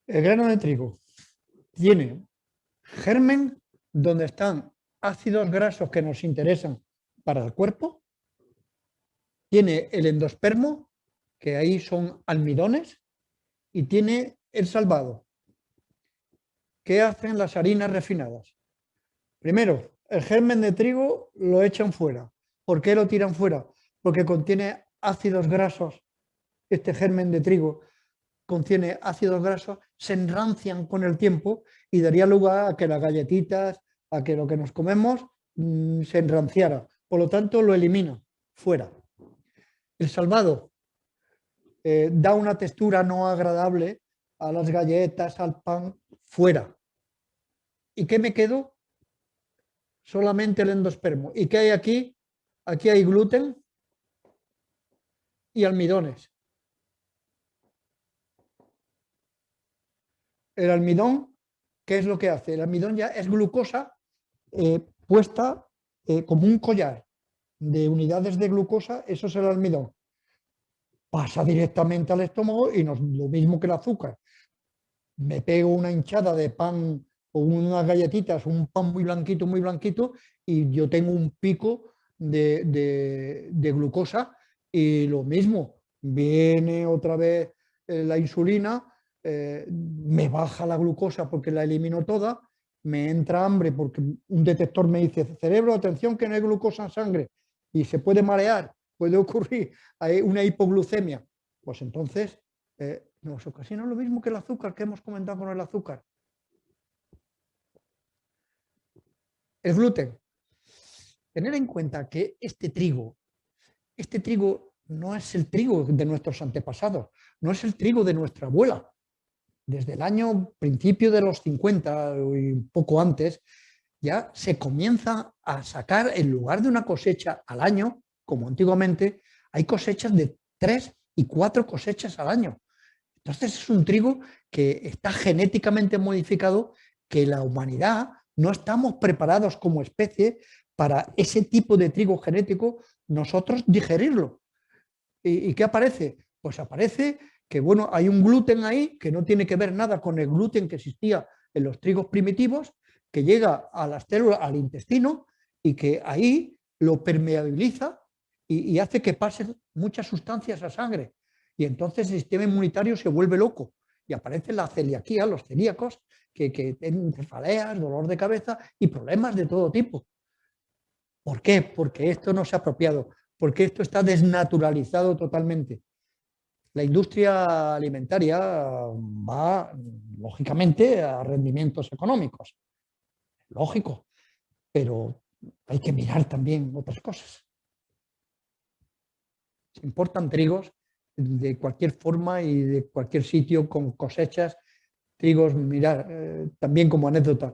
El grano de trigo tiene germen donde están ácidos grasos que nos interesan para el cuerpo. Tiene el endospermo, que ahí son almidones, y tiene el salvado. ¿Qué hacen las harinas refinadas? Primero, el germen de trigo lo echan fuera. ¿Por qué lo tiran fuera? Porque contiene ácidos grasos. Este germen de trigo contiene ácidos grasos, se enrancian con el tiempo y daría lugar a que las galletitas, a que lo que nos comemos se enranciara. Por lo tanto, lo elimina fuera. El salvado da una textura no agradable a las galletas, al pan, fuera. ¿Y qué me quedo? Solamente el endospermo. ¿Y qué hay aquí? Aquí hay gluten y almidones. El almidón, ¿qué es lo que hace? El almidón ya es glucosa puesta como un collar de unidades de glucosa, eso es el almidón. Pasa directamente al estómago y no es lo mismo que el azúcar. Me pego una hinchada de pan o unas galletitas, un pan muy blanquito, y yo tengo un pico de glucosa y lo mismo, viene otra vez la insulina, me baja la glucosa porque la elimino toda, me entra hambre porque un detector me dice, cerebro, atención que no hay glucosa en sangre y se puede marear, puede ocurrir, hay una hipoglucemia. Pues entonces nos ocasiona lo mismo que el azúcar que hemos comentado con el azúcar. El gluten. Tener en cuenta que este trigo no es el trigo de nuestros antepasados, no es el trigo de nuestra abuela. Desde el año principio de los 50 y un poco antes, ya se comienza a sacar, en lugar de una cosecha al año, como antiguamente, hay cosechas de 3 y 4 cosechas al año. Entonces es un trigo que está genéticamente modificado, que la humanidad no estamos preparados como especie para ese tipo de trigo genético nosotros digerirlo. ¿Y qué aparece? Pues aparece que bueno, hay un gluten ahí que no tiene que ver nada con el gluten que existía en los trigos primitivos, que llega a las células, al intestino, y que ahí lo permeabiliza y hace que pasen muchas sustancias a sangre. Y entonces el sistema inmunitario se vuelve loco y aparece la celiaquía, los celíacos, que tienen cefaleas, dolor de cabeza y problemas de todo tipo. ¿Por qué? Porque esto no se ha apropiado, porque esto está desnaturalizado totalmente. La industria alimentaria va, lógicamente, a rendimientos económicos. Lógico, pero hay que mirar también otras cosas. Se importan trigos de cualquier forma y de cualquier sitio con cosechas. Trigos, mirar, también como anécdota,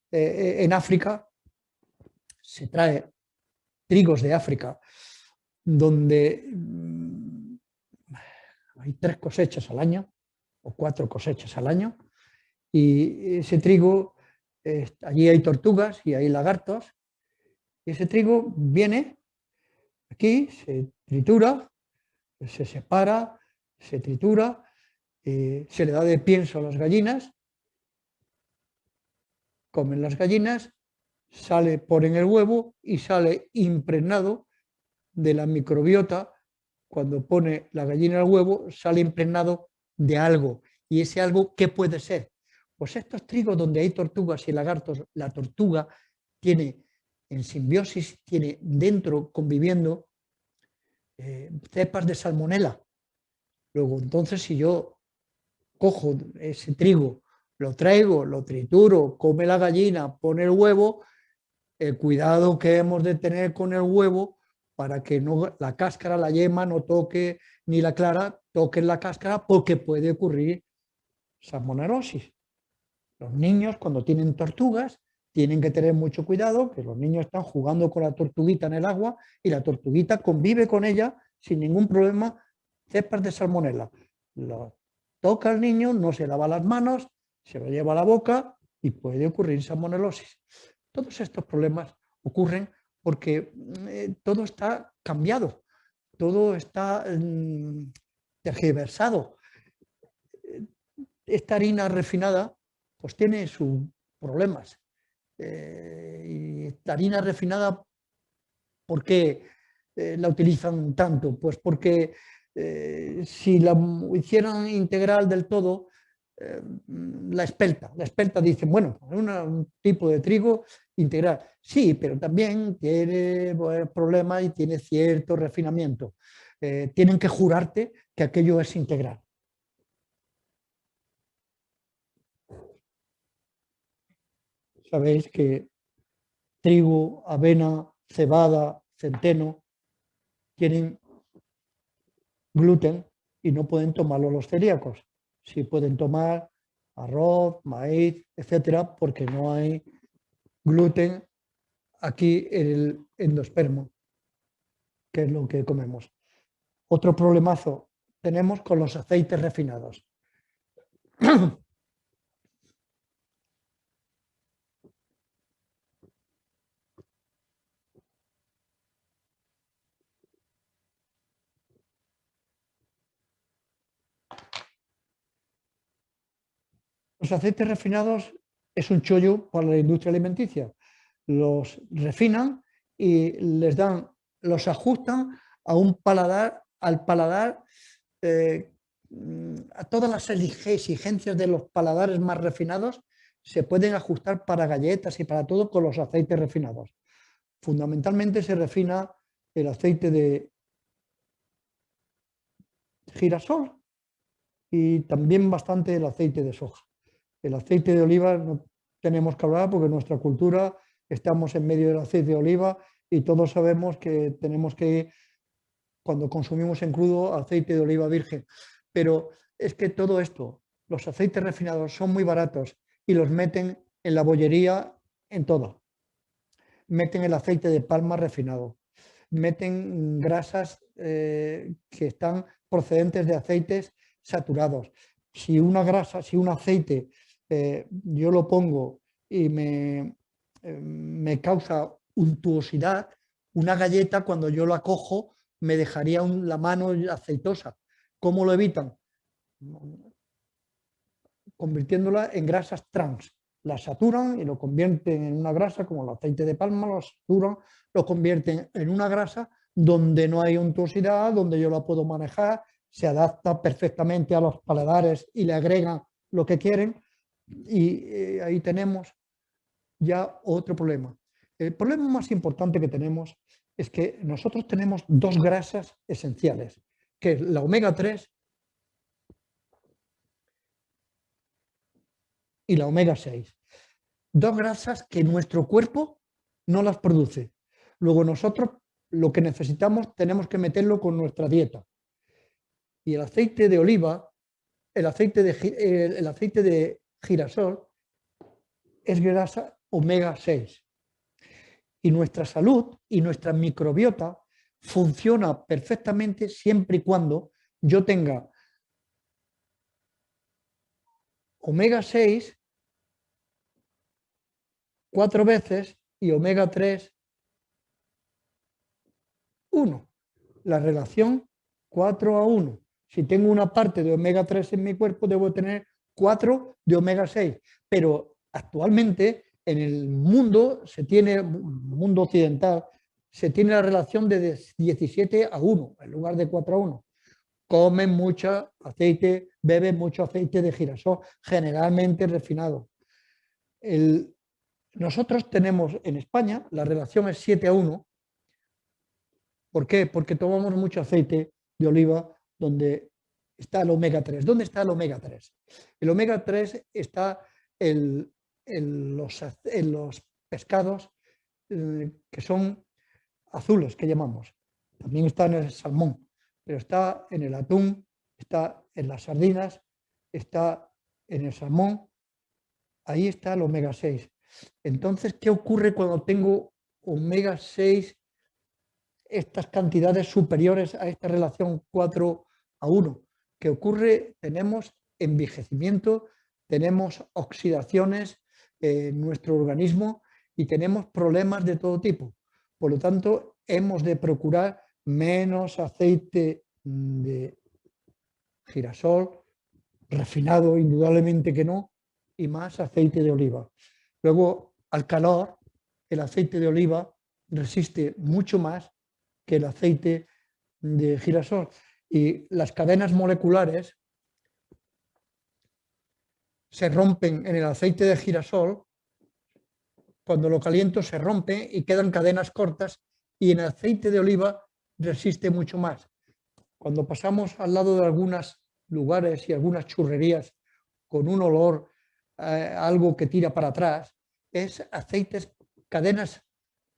en África se trae trigos de África donde hay 3 cosechas al año o 4 cosechas al año, y ese trigo, allí hay tortugas y hay lagartos, y ese trigo viene aquí, se tritura, se separa, se tritura, se le da de pienso a las gallinas, comen las gallinas, sale, ponen el huevo y sale impregnado de la microbiota. Cuando pone la gallina el huevo, sale impregnado de algo. ¿Y ese algo qué puede ser? Pues estos trigos donde hay tortugas y lagartos, la tortuga tiene en simbiosis, tiene dentro conviviendo cepas de salmonela. Luego, entonces, si yo cojo ese trigo, lo traigo, lo trituro, come la gallina, pone el huevo, el cuidado que hemos de tener con el huevo para que no, la cáscara, la yema no toque, ni la clara toque la cáscara, porque puede ocurrir salmonelosis. Los niños, cuando tienen tortugas, tienen que tener mucho cuidado, que los niños están jugando con la tortuguita en el agua y la tortuguita convive con ella sin ningún problema, cepas de salmonela. Lo toca el niño, no se lava las manos, se lo lleva a la boca y puede ocurrir salmonelosis. Todos estos problemas ocurren porque todo está cambiado, todo está tergiversado. Esta harina refinada pues tiene sus problemas. Y esta harina refinada, ¿por qué la utilizan tanto? Pues porque si la hicieran integral del todo, la espelta dicen, bueno, es un tipo de trigo integral. Sí, pero también tiene problemas y tiene cierto refinamiento. Tienen que jurarte que aquello es integral. Sabéis que trigo, avena, cebada, centeno tienen gluten y no pueden tomarlo los celíacos. Sí pueden tomar arroz, maíz, etcétera, porque no hay gluten aquí en el endospermo, que es lo que comemos. Otro problemazo tenemos con los aceites refinados. Los aceites refinados es un chollo para la industria alimenticia. Los refinan y les dan, los ajustan a un paladar, al paladar, a todas las exigencias de los paladares más refinados se pueden ajustar para galletas y para todo con los aceites refinados. Fundamentalmente se refina el aceite de girasol y también bastante el aceite de soja. El aceite de oliva no tenemos que hablar porque en nuestra cultura estamos en medio del aceite de oliva y todos sabemos que tenemos que ir, cuando consumimos en crudo, aceite de oliva virgen. Pero es que todo esto, los aceites refinados son muy baratos y los meten en la bollería en todo. Meten el aceite de palma refinado, meten grasas que están procedentes de aceites saturados. Si una grasa, si un aceite yo lo pongo y me causa untuosidad, una galleta cuando yo la cojo me dejaría la mano aceitosa. ¿Cómo lo evitan? Convirtiéndola en grasas trans. La saturan y lo convierten en una grasa, como el aceite de palma, lo saturan, lo convierten en una grasa donde no hay untuosidad, donde yo la puedo manejar, se adapta perfectamente a los paladares y le agregan lo que quieren. Y ahí tenemos ya otro problema. El problema más importante que tenemos es que nosotros tenemos dos grasas esenciales, que es la omega 3 y la omega 6. Dos grasas que nuestro cuerpo no las produce. Luego nosotros lo que necesitamos tenemos que meterlo con nuestra dieta. Y el aceite de oliva, el aceite de girasol es grasa omega 6. Y nuestra salud y nuestra microbiota funciona perfectamente siempre y cuando yo tenga omega 6 4 veces y omega 3 1. La relación 4:1. Si tengo una parte de omega 3 en mi cuerpo, debo tener 4 de omega 6. Pero actualmente en el mundo mundo occidental, se tiene la relación de 17:1 en lugar de 4:1. Comen mucho aceite, beben mucho aceite de girasol, generalmente refinado. Nosotros tenemos en España, la relación es 7:1. ¿Por qué? Porque tomamos mucho aceite de oliva donde está el omega 3. ¿Dónde está el omega 3? El omega 3 está en los pescados que son azules, que llamamos. También está en el salmón, pero está en el atún, está en las sardinas, está en el salmón. Ahí está el omega 6. Entonces, ¿qué ocurre cuando tengo omega 6, estas cantidades superiores a esta relación 4:1? ¿Qué ocurre? Tenemos envejecimiento, tenemos oxidaciones en nuestro organismo y tenemos problemas de todo tipo. Por lo tanto, hemos de procurar menos aceite de girasol, refinado indudablemente que no, y más aceite de oliva. Luego, al calor, el aceite de oliva resiste mucho más que el aceite de girasol. Y las cadenas moleculares se rompen en el aceite de girasol, cuando lo caliento se rompe y quedan cadenas cortas, y en el aceite de oliva resiste mucho más. Cuando pasamos al lado de algunos lugares y algunas churrerías con un olor, algo que tira para atrás, es aceites, cadenas,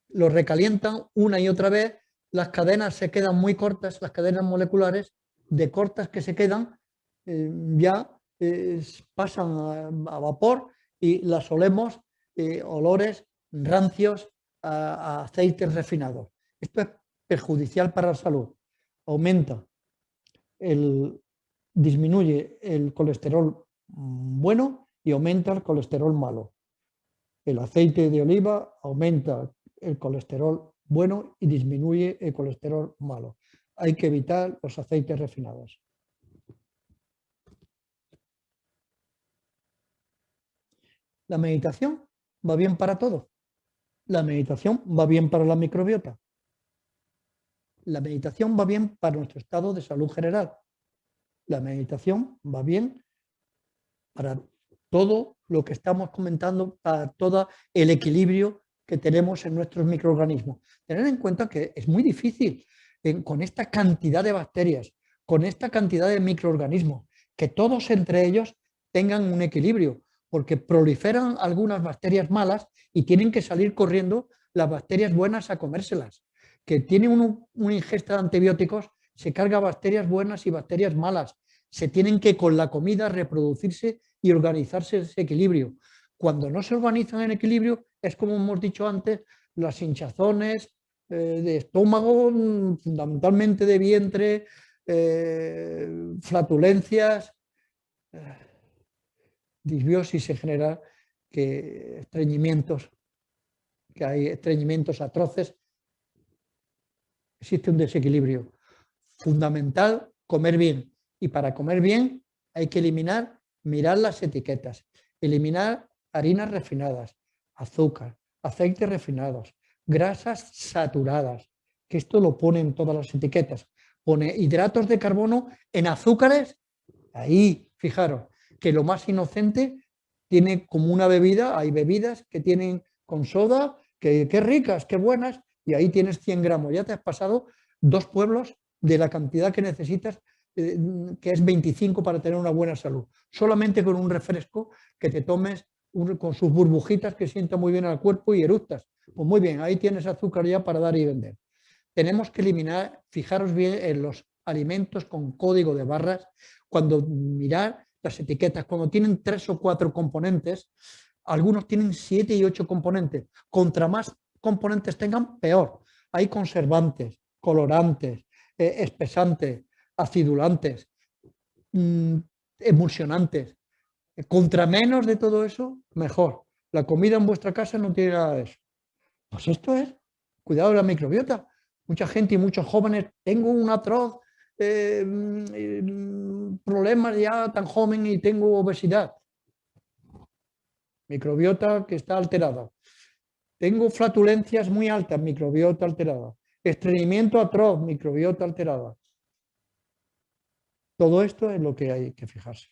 lo recalientan una y otra vez, las cadenas se quedan muy cortas, las cadenas moleculares, de cortas que se quedan, ya pasan a vapor y las olemos, olores rancios a aceites refinados. Esto es perjudicial para la salud. Disminuye el colesterol bueno y aumenta el colesterol malo. El aceite de oliva aumenta el colesterol bueno y disminuye el colesterol malo. Hay que evitar los aceites refinados. La meditación va bien para todo. La meditación va bien para la microbiota. La meditación va bien para nuestro estado de salud general. La meditación va bien para todo lo que estamos comentando, para todo el equilibrio que tenemos en nuestros microorganismos. Tener en cuenta que es muy difícil con esta cantidad de bacterias, con esta cantidad de microorganismos, que todos entre ellos tengan un equilibrio, porque proliferan algunas bacterias malas y tienen que salir corriendo las bacterias buenas a comérselas. Que tiene una ingesta de antibióticos, se carga bacterias buenas y bacterias malas. Se tienen que con la comida reproducirse y organizarse ese equilibrio. Cuando no se organizan en equilibrio, es como hemos dicho antes, las hinchazones de estómago, fundamentalmente de vientre, flatulencias, disbiosis se genera, que estreñimientos, que hay estreñimientos atroces. Existe un desequilibrio. Fundamental comer bien. Y para comer bien hay que mirar las etiquetas, eliminar harinas refinadas, azúcar, aceites refinados, grasas saturadas, que esto lo pone en todas las etiquetas. Pone hidratos de carbono en azúcares, ahí, fijaros, que lo más inocente tiene como una bebida, hay bebidas que tienen con soda, que ricas, qué buenas, y ahí tienes 100 gramos, ya te has pasado 2 pueblos de la cantidad que necesitas, que es 25 para tener una buena salud. Solamente con un refresco que te tomes con sus burbujitas que sienta muy bien al cuerpo y eructas. Pues muy bien, ahí tienes azúcar ya para dar y vender. Tenemos que eliminar, fijaros bien en los alimentos con código de barras, cuando mirar las etiquetas, cuando tienen 3 o 4 componentes, algunos tienen 7 y 8 componentes. Contra más componentes tengan, peor. Hay conservantes, colorantes, espesantes, acidulantes, emulsionantes. Contra menos de todo eso, mejor. La comida en vuestra casa no tiene nada de eso. Pues esto es, cuidado de la microbiota. Mucha gente y muchos jóvenes, tengo un atroz problemas ya tan joven y tengo obesidad. Microbiota que está alterada. Tengo flatulencias muy altas, microbiota alterada. Estreñimiento atroz, microbiota alterada. Todo esto es lo que hay que fijarse.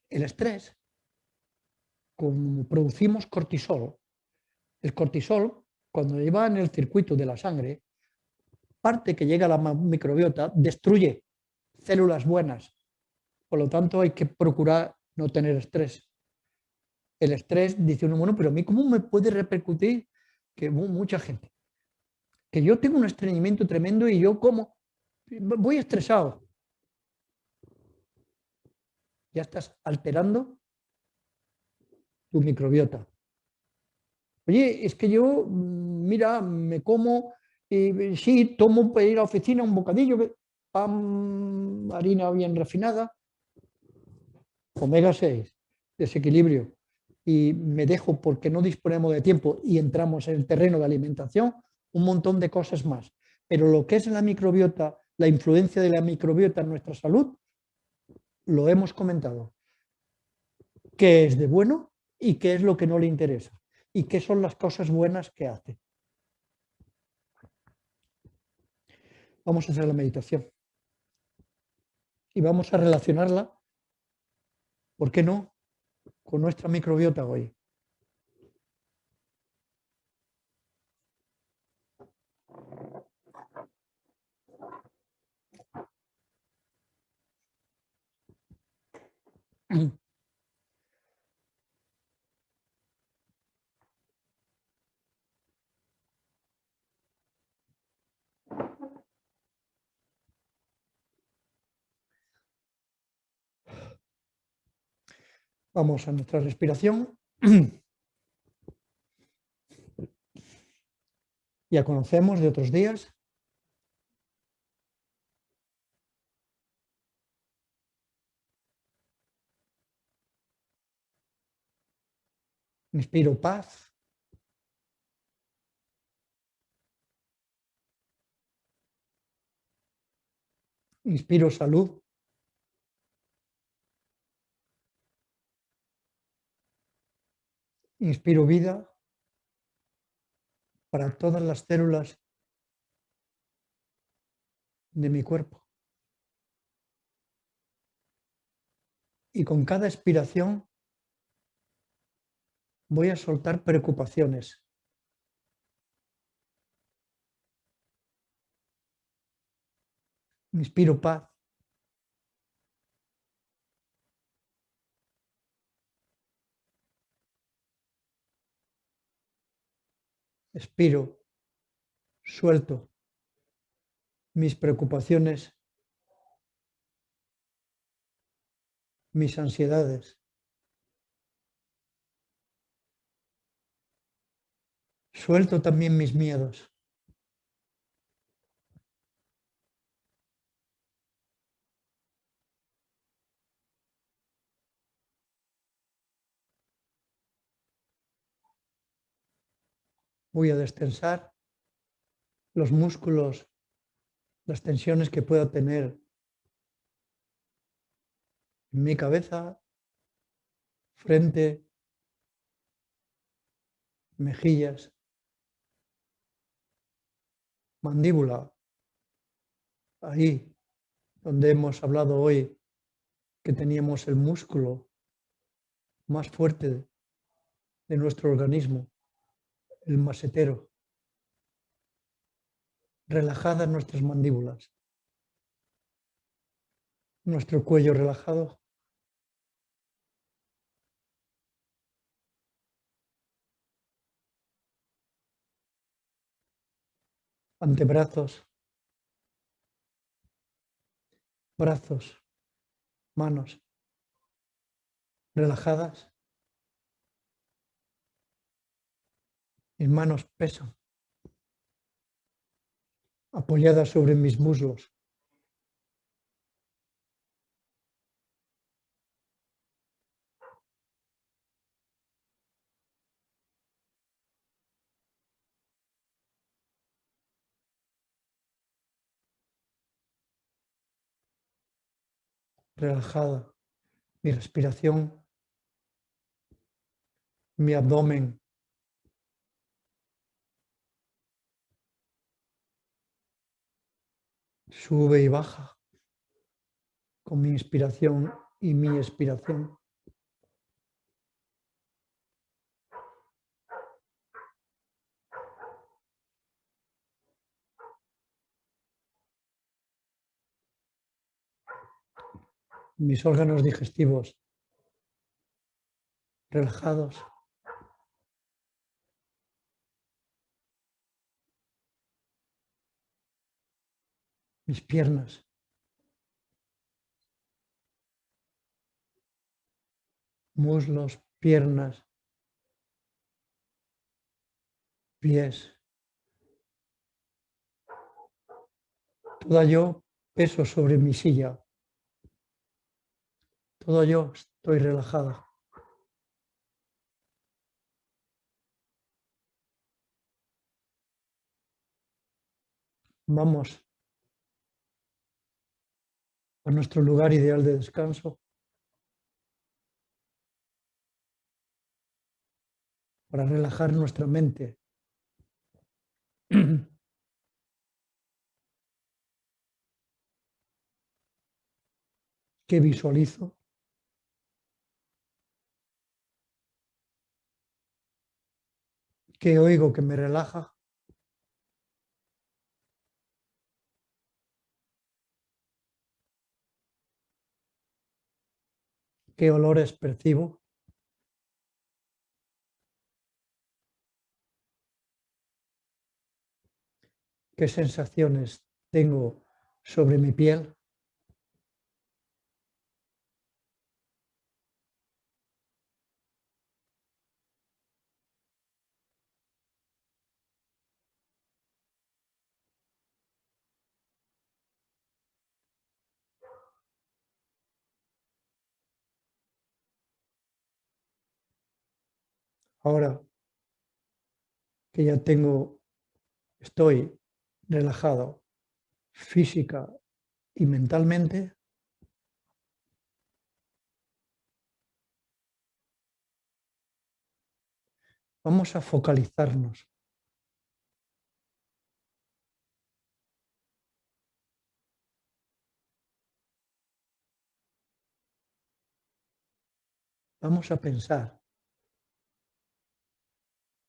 El estrés, como producimos cortisol, el cortisol, cuando lleva en el circuito de la sangre, parte que llega a la microbiota, destruye células buenas. Por lo tanto, hay que procurar no tener estrés. El estrés, dice uno, bueno, pero a mí, ¿cómo me puede repercutir? Que mucha gente, que yo tengo un estreñimiento tremendo y yo como, voy estresado. Ya estás alterando tu microbiota. Oye, es que yo, mira, me como, sí, tomo para ir a la oficina un bocadillo, pan, harina bien refinada, omega 6, desequilibrio, y me dejo porque no disponemos de tiempo y entramos en el terreno de alimentación, un montón de cosas más. Pero lo que es la microbiota, la influencia de la microbiota en nuestra salud, lo hemos comentado. ¿Qué es de bueno y qué es lo que no le interesa? ¿Y qué son las cosas buenas que hace? Vamos a hacer la meditación y vamos a relacionarla, ¿por qué no?, con nuestra microbiota hoy. Vamos a nuestra respiración. Ya conocemos de otros días. Inspiro paz. Inspiro salud. Inspiro vida para todas las células de mi cuerpo. Y con cada expiración voy a soltar preocupaciones. Inspiro paz. Expiro. Suelto mis preocupaciones, mis ansiedades. Suelto también mis miedos. Voy a destensar los músculos, las tensiones que pueda tener en mi cabeza, frente, mejillas, mandíbula, ahí donde hemos hablado hoy que teníamos el músculo más fuerte de nuestro organismo, el masetero. Relajadas nuestras mandíbulas, nuestro cuello relajado, antebrazos, brazos, manos relajadas, mis manos pesan, apoyada sobre mis muslos. Relajada. Mi respiración, mi abdomen sube y baja con mi inspiración y mi expiración. Mis órganos digestivos relajados. Mis piernas, muslos, piernas, pies. Todo yo peso sobre mi silla. Todo yo estoy relajada. Vamos a nuestro lugar ideal de descanso para relajar nuestra mente. ¿Qué visualizo? ¿Qué oigo que me relaja? ¿Qué olores percibo? ¿Qué sensaciones tengo sobre mi piel? Ahora que ya estoy relajado física y mentalmente, vamos a focalizarnos. Vamos a pensar.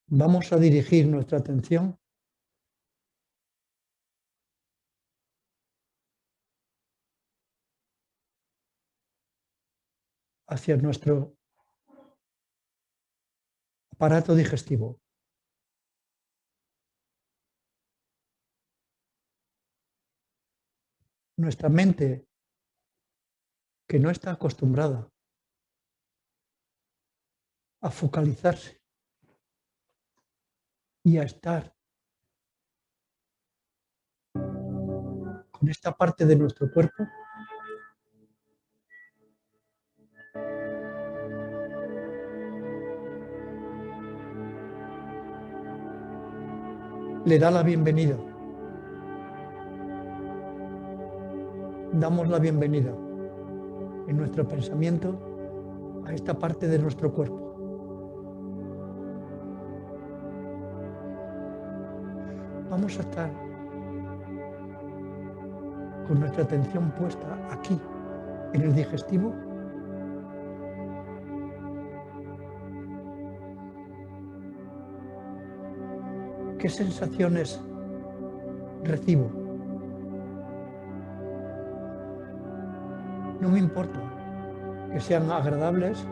Vamos a dirigir nuestra atención hacia nuestro aparato digestivo. Nuestra mente, que no está acostumbrada a focalizarse y a estar con esta parte de nuestro cuerpo, le da la bienvenida. Damos la bienvenida en nuestro pensamiento a esta parte de nuestro cuerpo. Vamos a estar con nuestra atención puesta aquí, en el digestivo, ¿qué sensaciones recibo? No me importa que sean agradables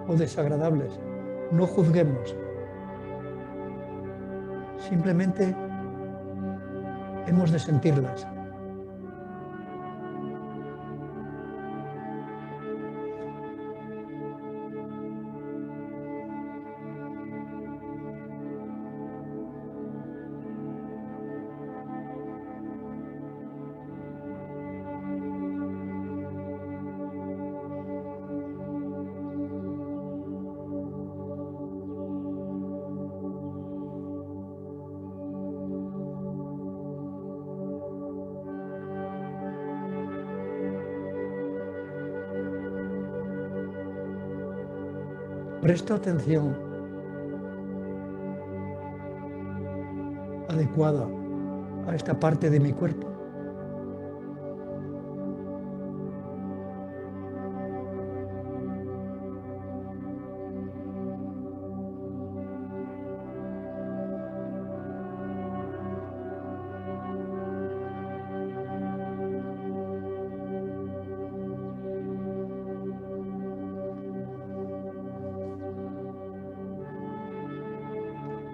o desagradables. No juzguemos. Simplemente hemos de sentirlas. Presto atención adecuada a esta parte de mi cuerpo.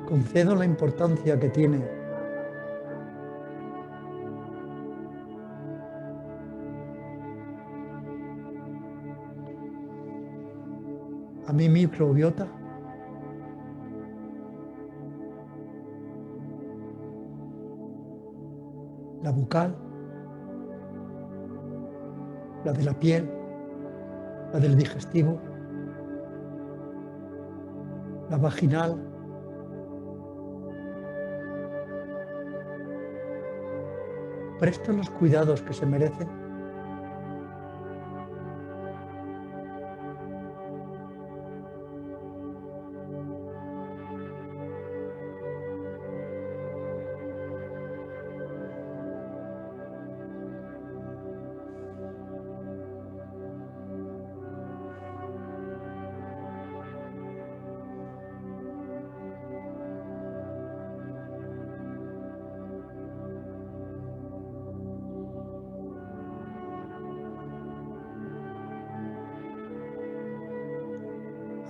Concedo la importancia que tiene a mi microbiota, la bucal, la de la piel, la del digestivo, la vaginal, presto los cuidados que se merecen.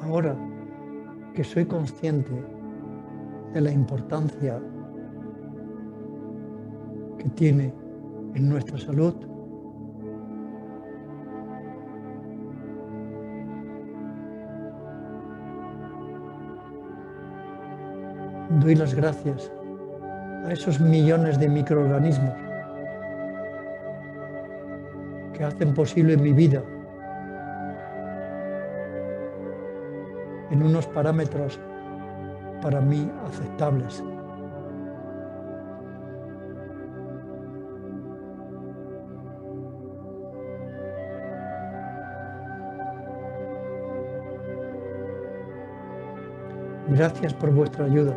Ahora que soy consciente de la importancia que tiene en nuestra salud, doy las gracias a esos millones de microorganismos que hacen posible mi vida en unos parámetros para mí aceptables. Gracias por vuestra ayuda.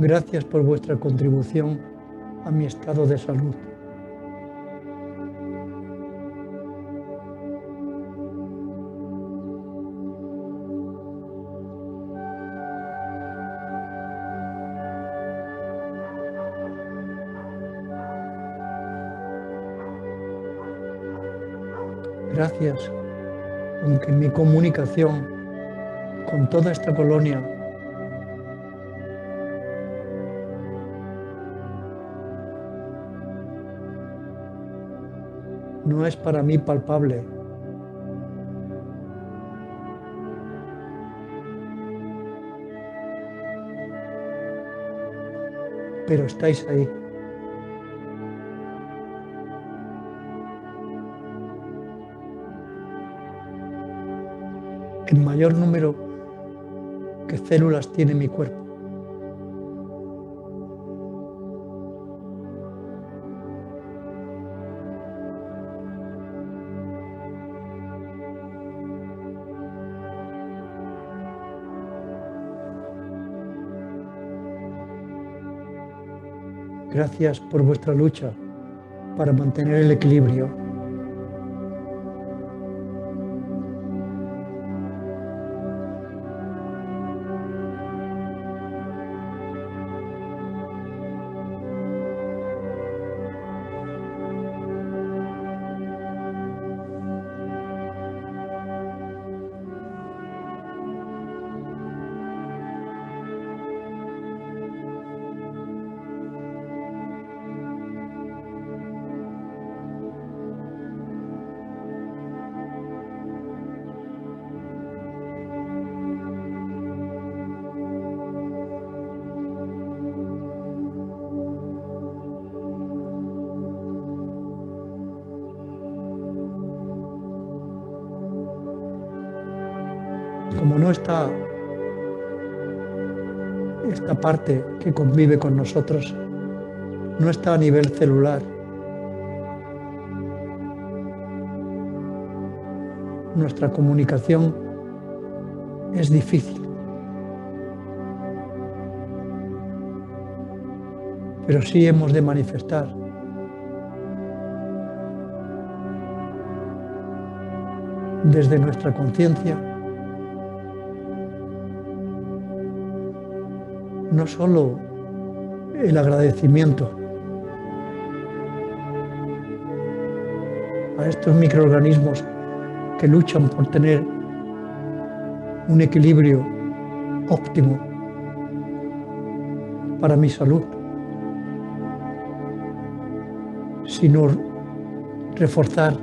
Gracias por vuestra contribución a mi estado de salud. Gracias, aunque mi comunicación con toda esta colonia no es para mí palpable, pero estáis ahí. El mayor número que células tiene mi cuerpo. Gracias por vuestra lucha para mantener el equilibrio. como no está esta parte que convive con nosotros, no está a nivel celular, nuestra comunicación es difícil, pero sí hemos de manifestar desde nuestra conciencia no solo el agradecimiento a estos microorganismos que luchan por tener un equilibrio óptimo para mi salud, sino reforzar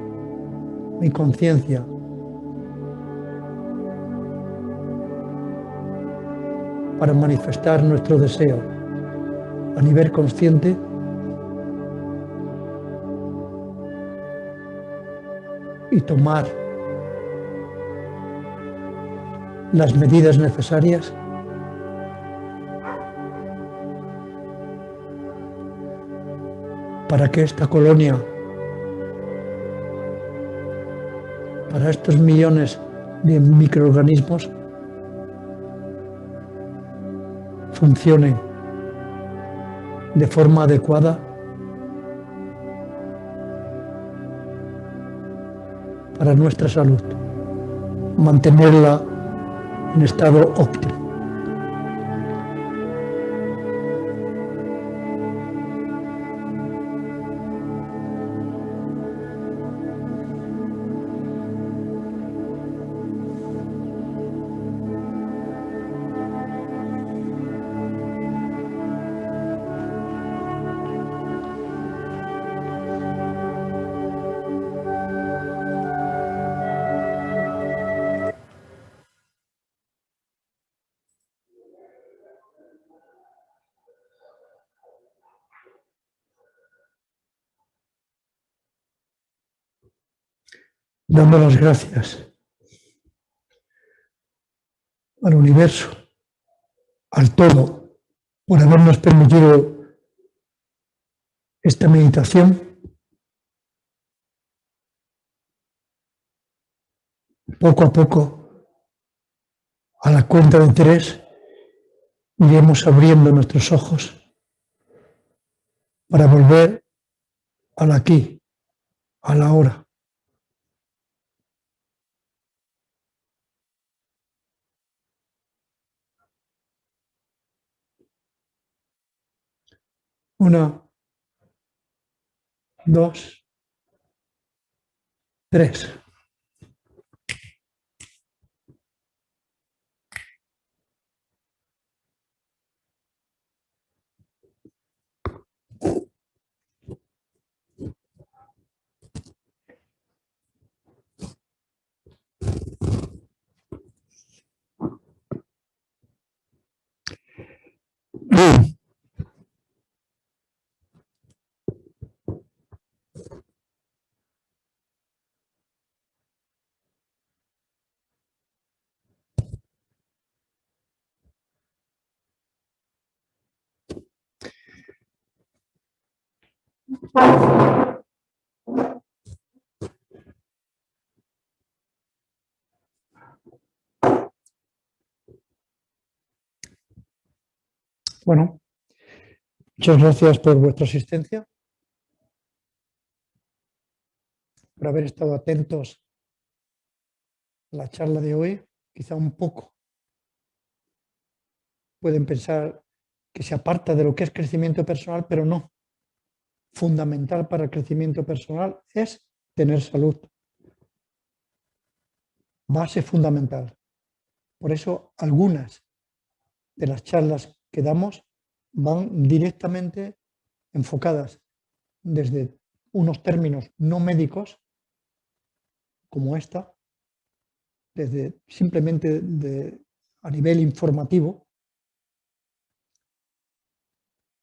mi conciencia para manifestar nuestro deseo a nivel consciente y tomar las medidas necesarias para que esta colonia, para estos millones de microorganismos, funcionen de forma adecuada para nuestra salud, mantenerla en estado óptimo. Dando las gracias al universo, al todo, por habernos permitido esta meditación. Poco a poco, a la cuenta de 3, iremos abriendo nuestros ojos para volver al aquí, a la hora. 1, 2, 3. Bueno, muchas gracias por vuestra asistencia, por haber estado atentos a la charla de hoy. Quizá un poco pueden pensar que se aparta de lo que es crecimiento personal, pero no. Fundamental para el crecimiento personal es tener salud. Base fundamental. Por eso algunas de las charlas que damos van directamente enfocadas desde unos términos no médicos, como esta, desde simplemente a nivel informativo,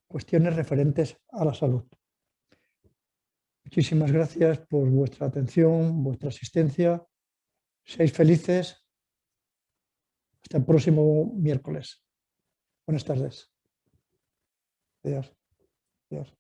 cuestiones referentes a la salud. Muchísimas gracias por vuestra atención, vuestra asistencia. Seáis felices Hasta el próximo miércoles. Buenas tardes. Adiós. Adiós.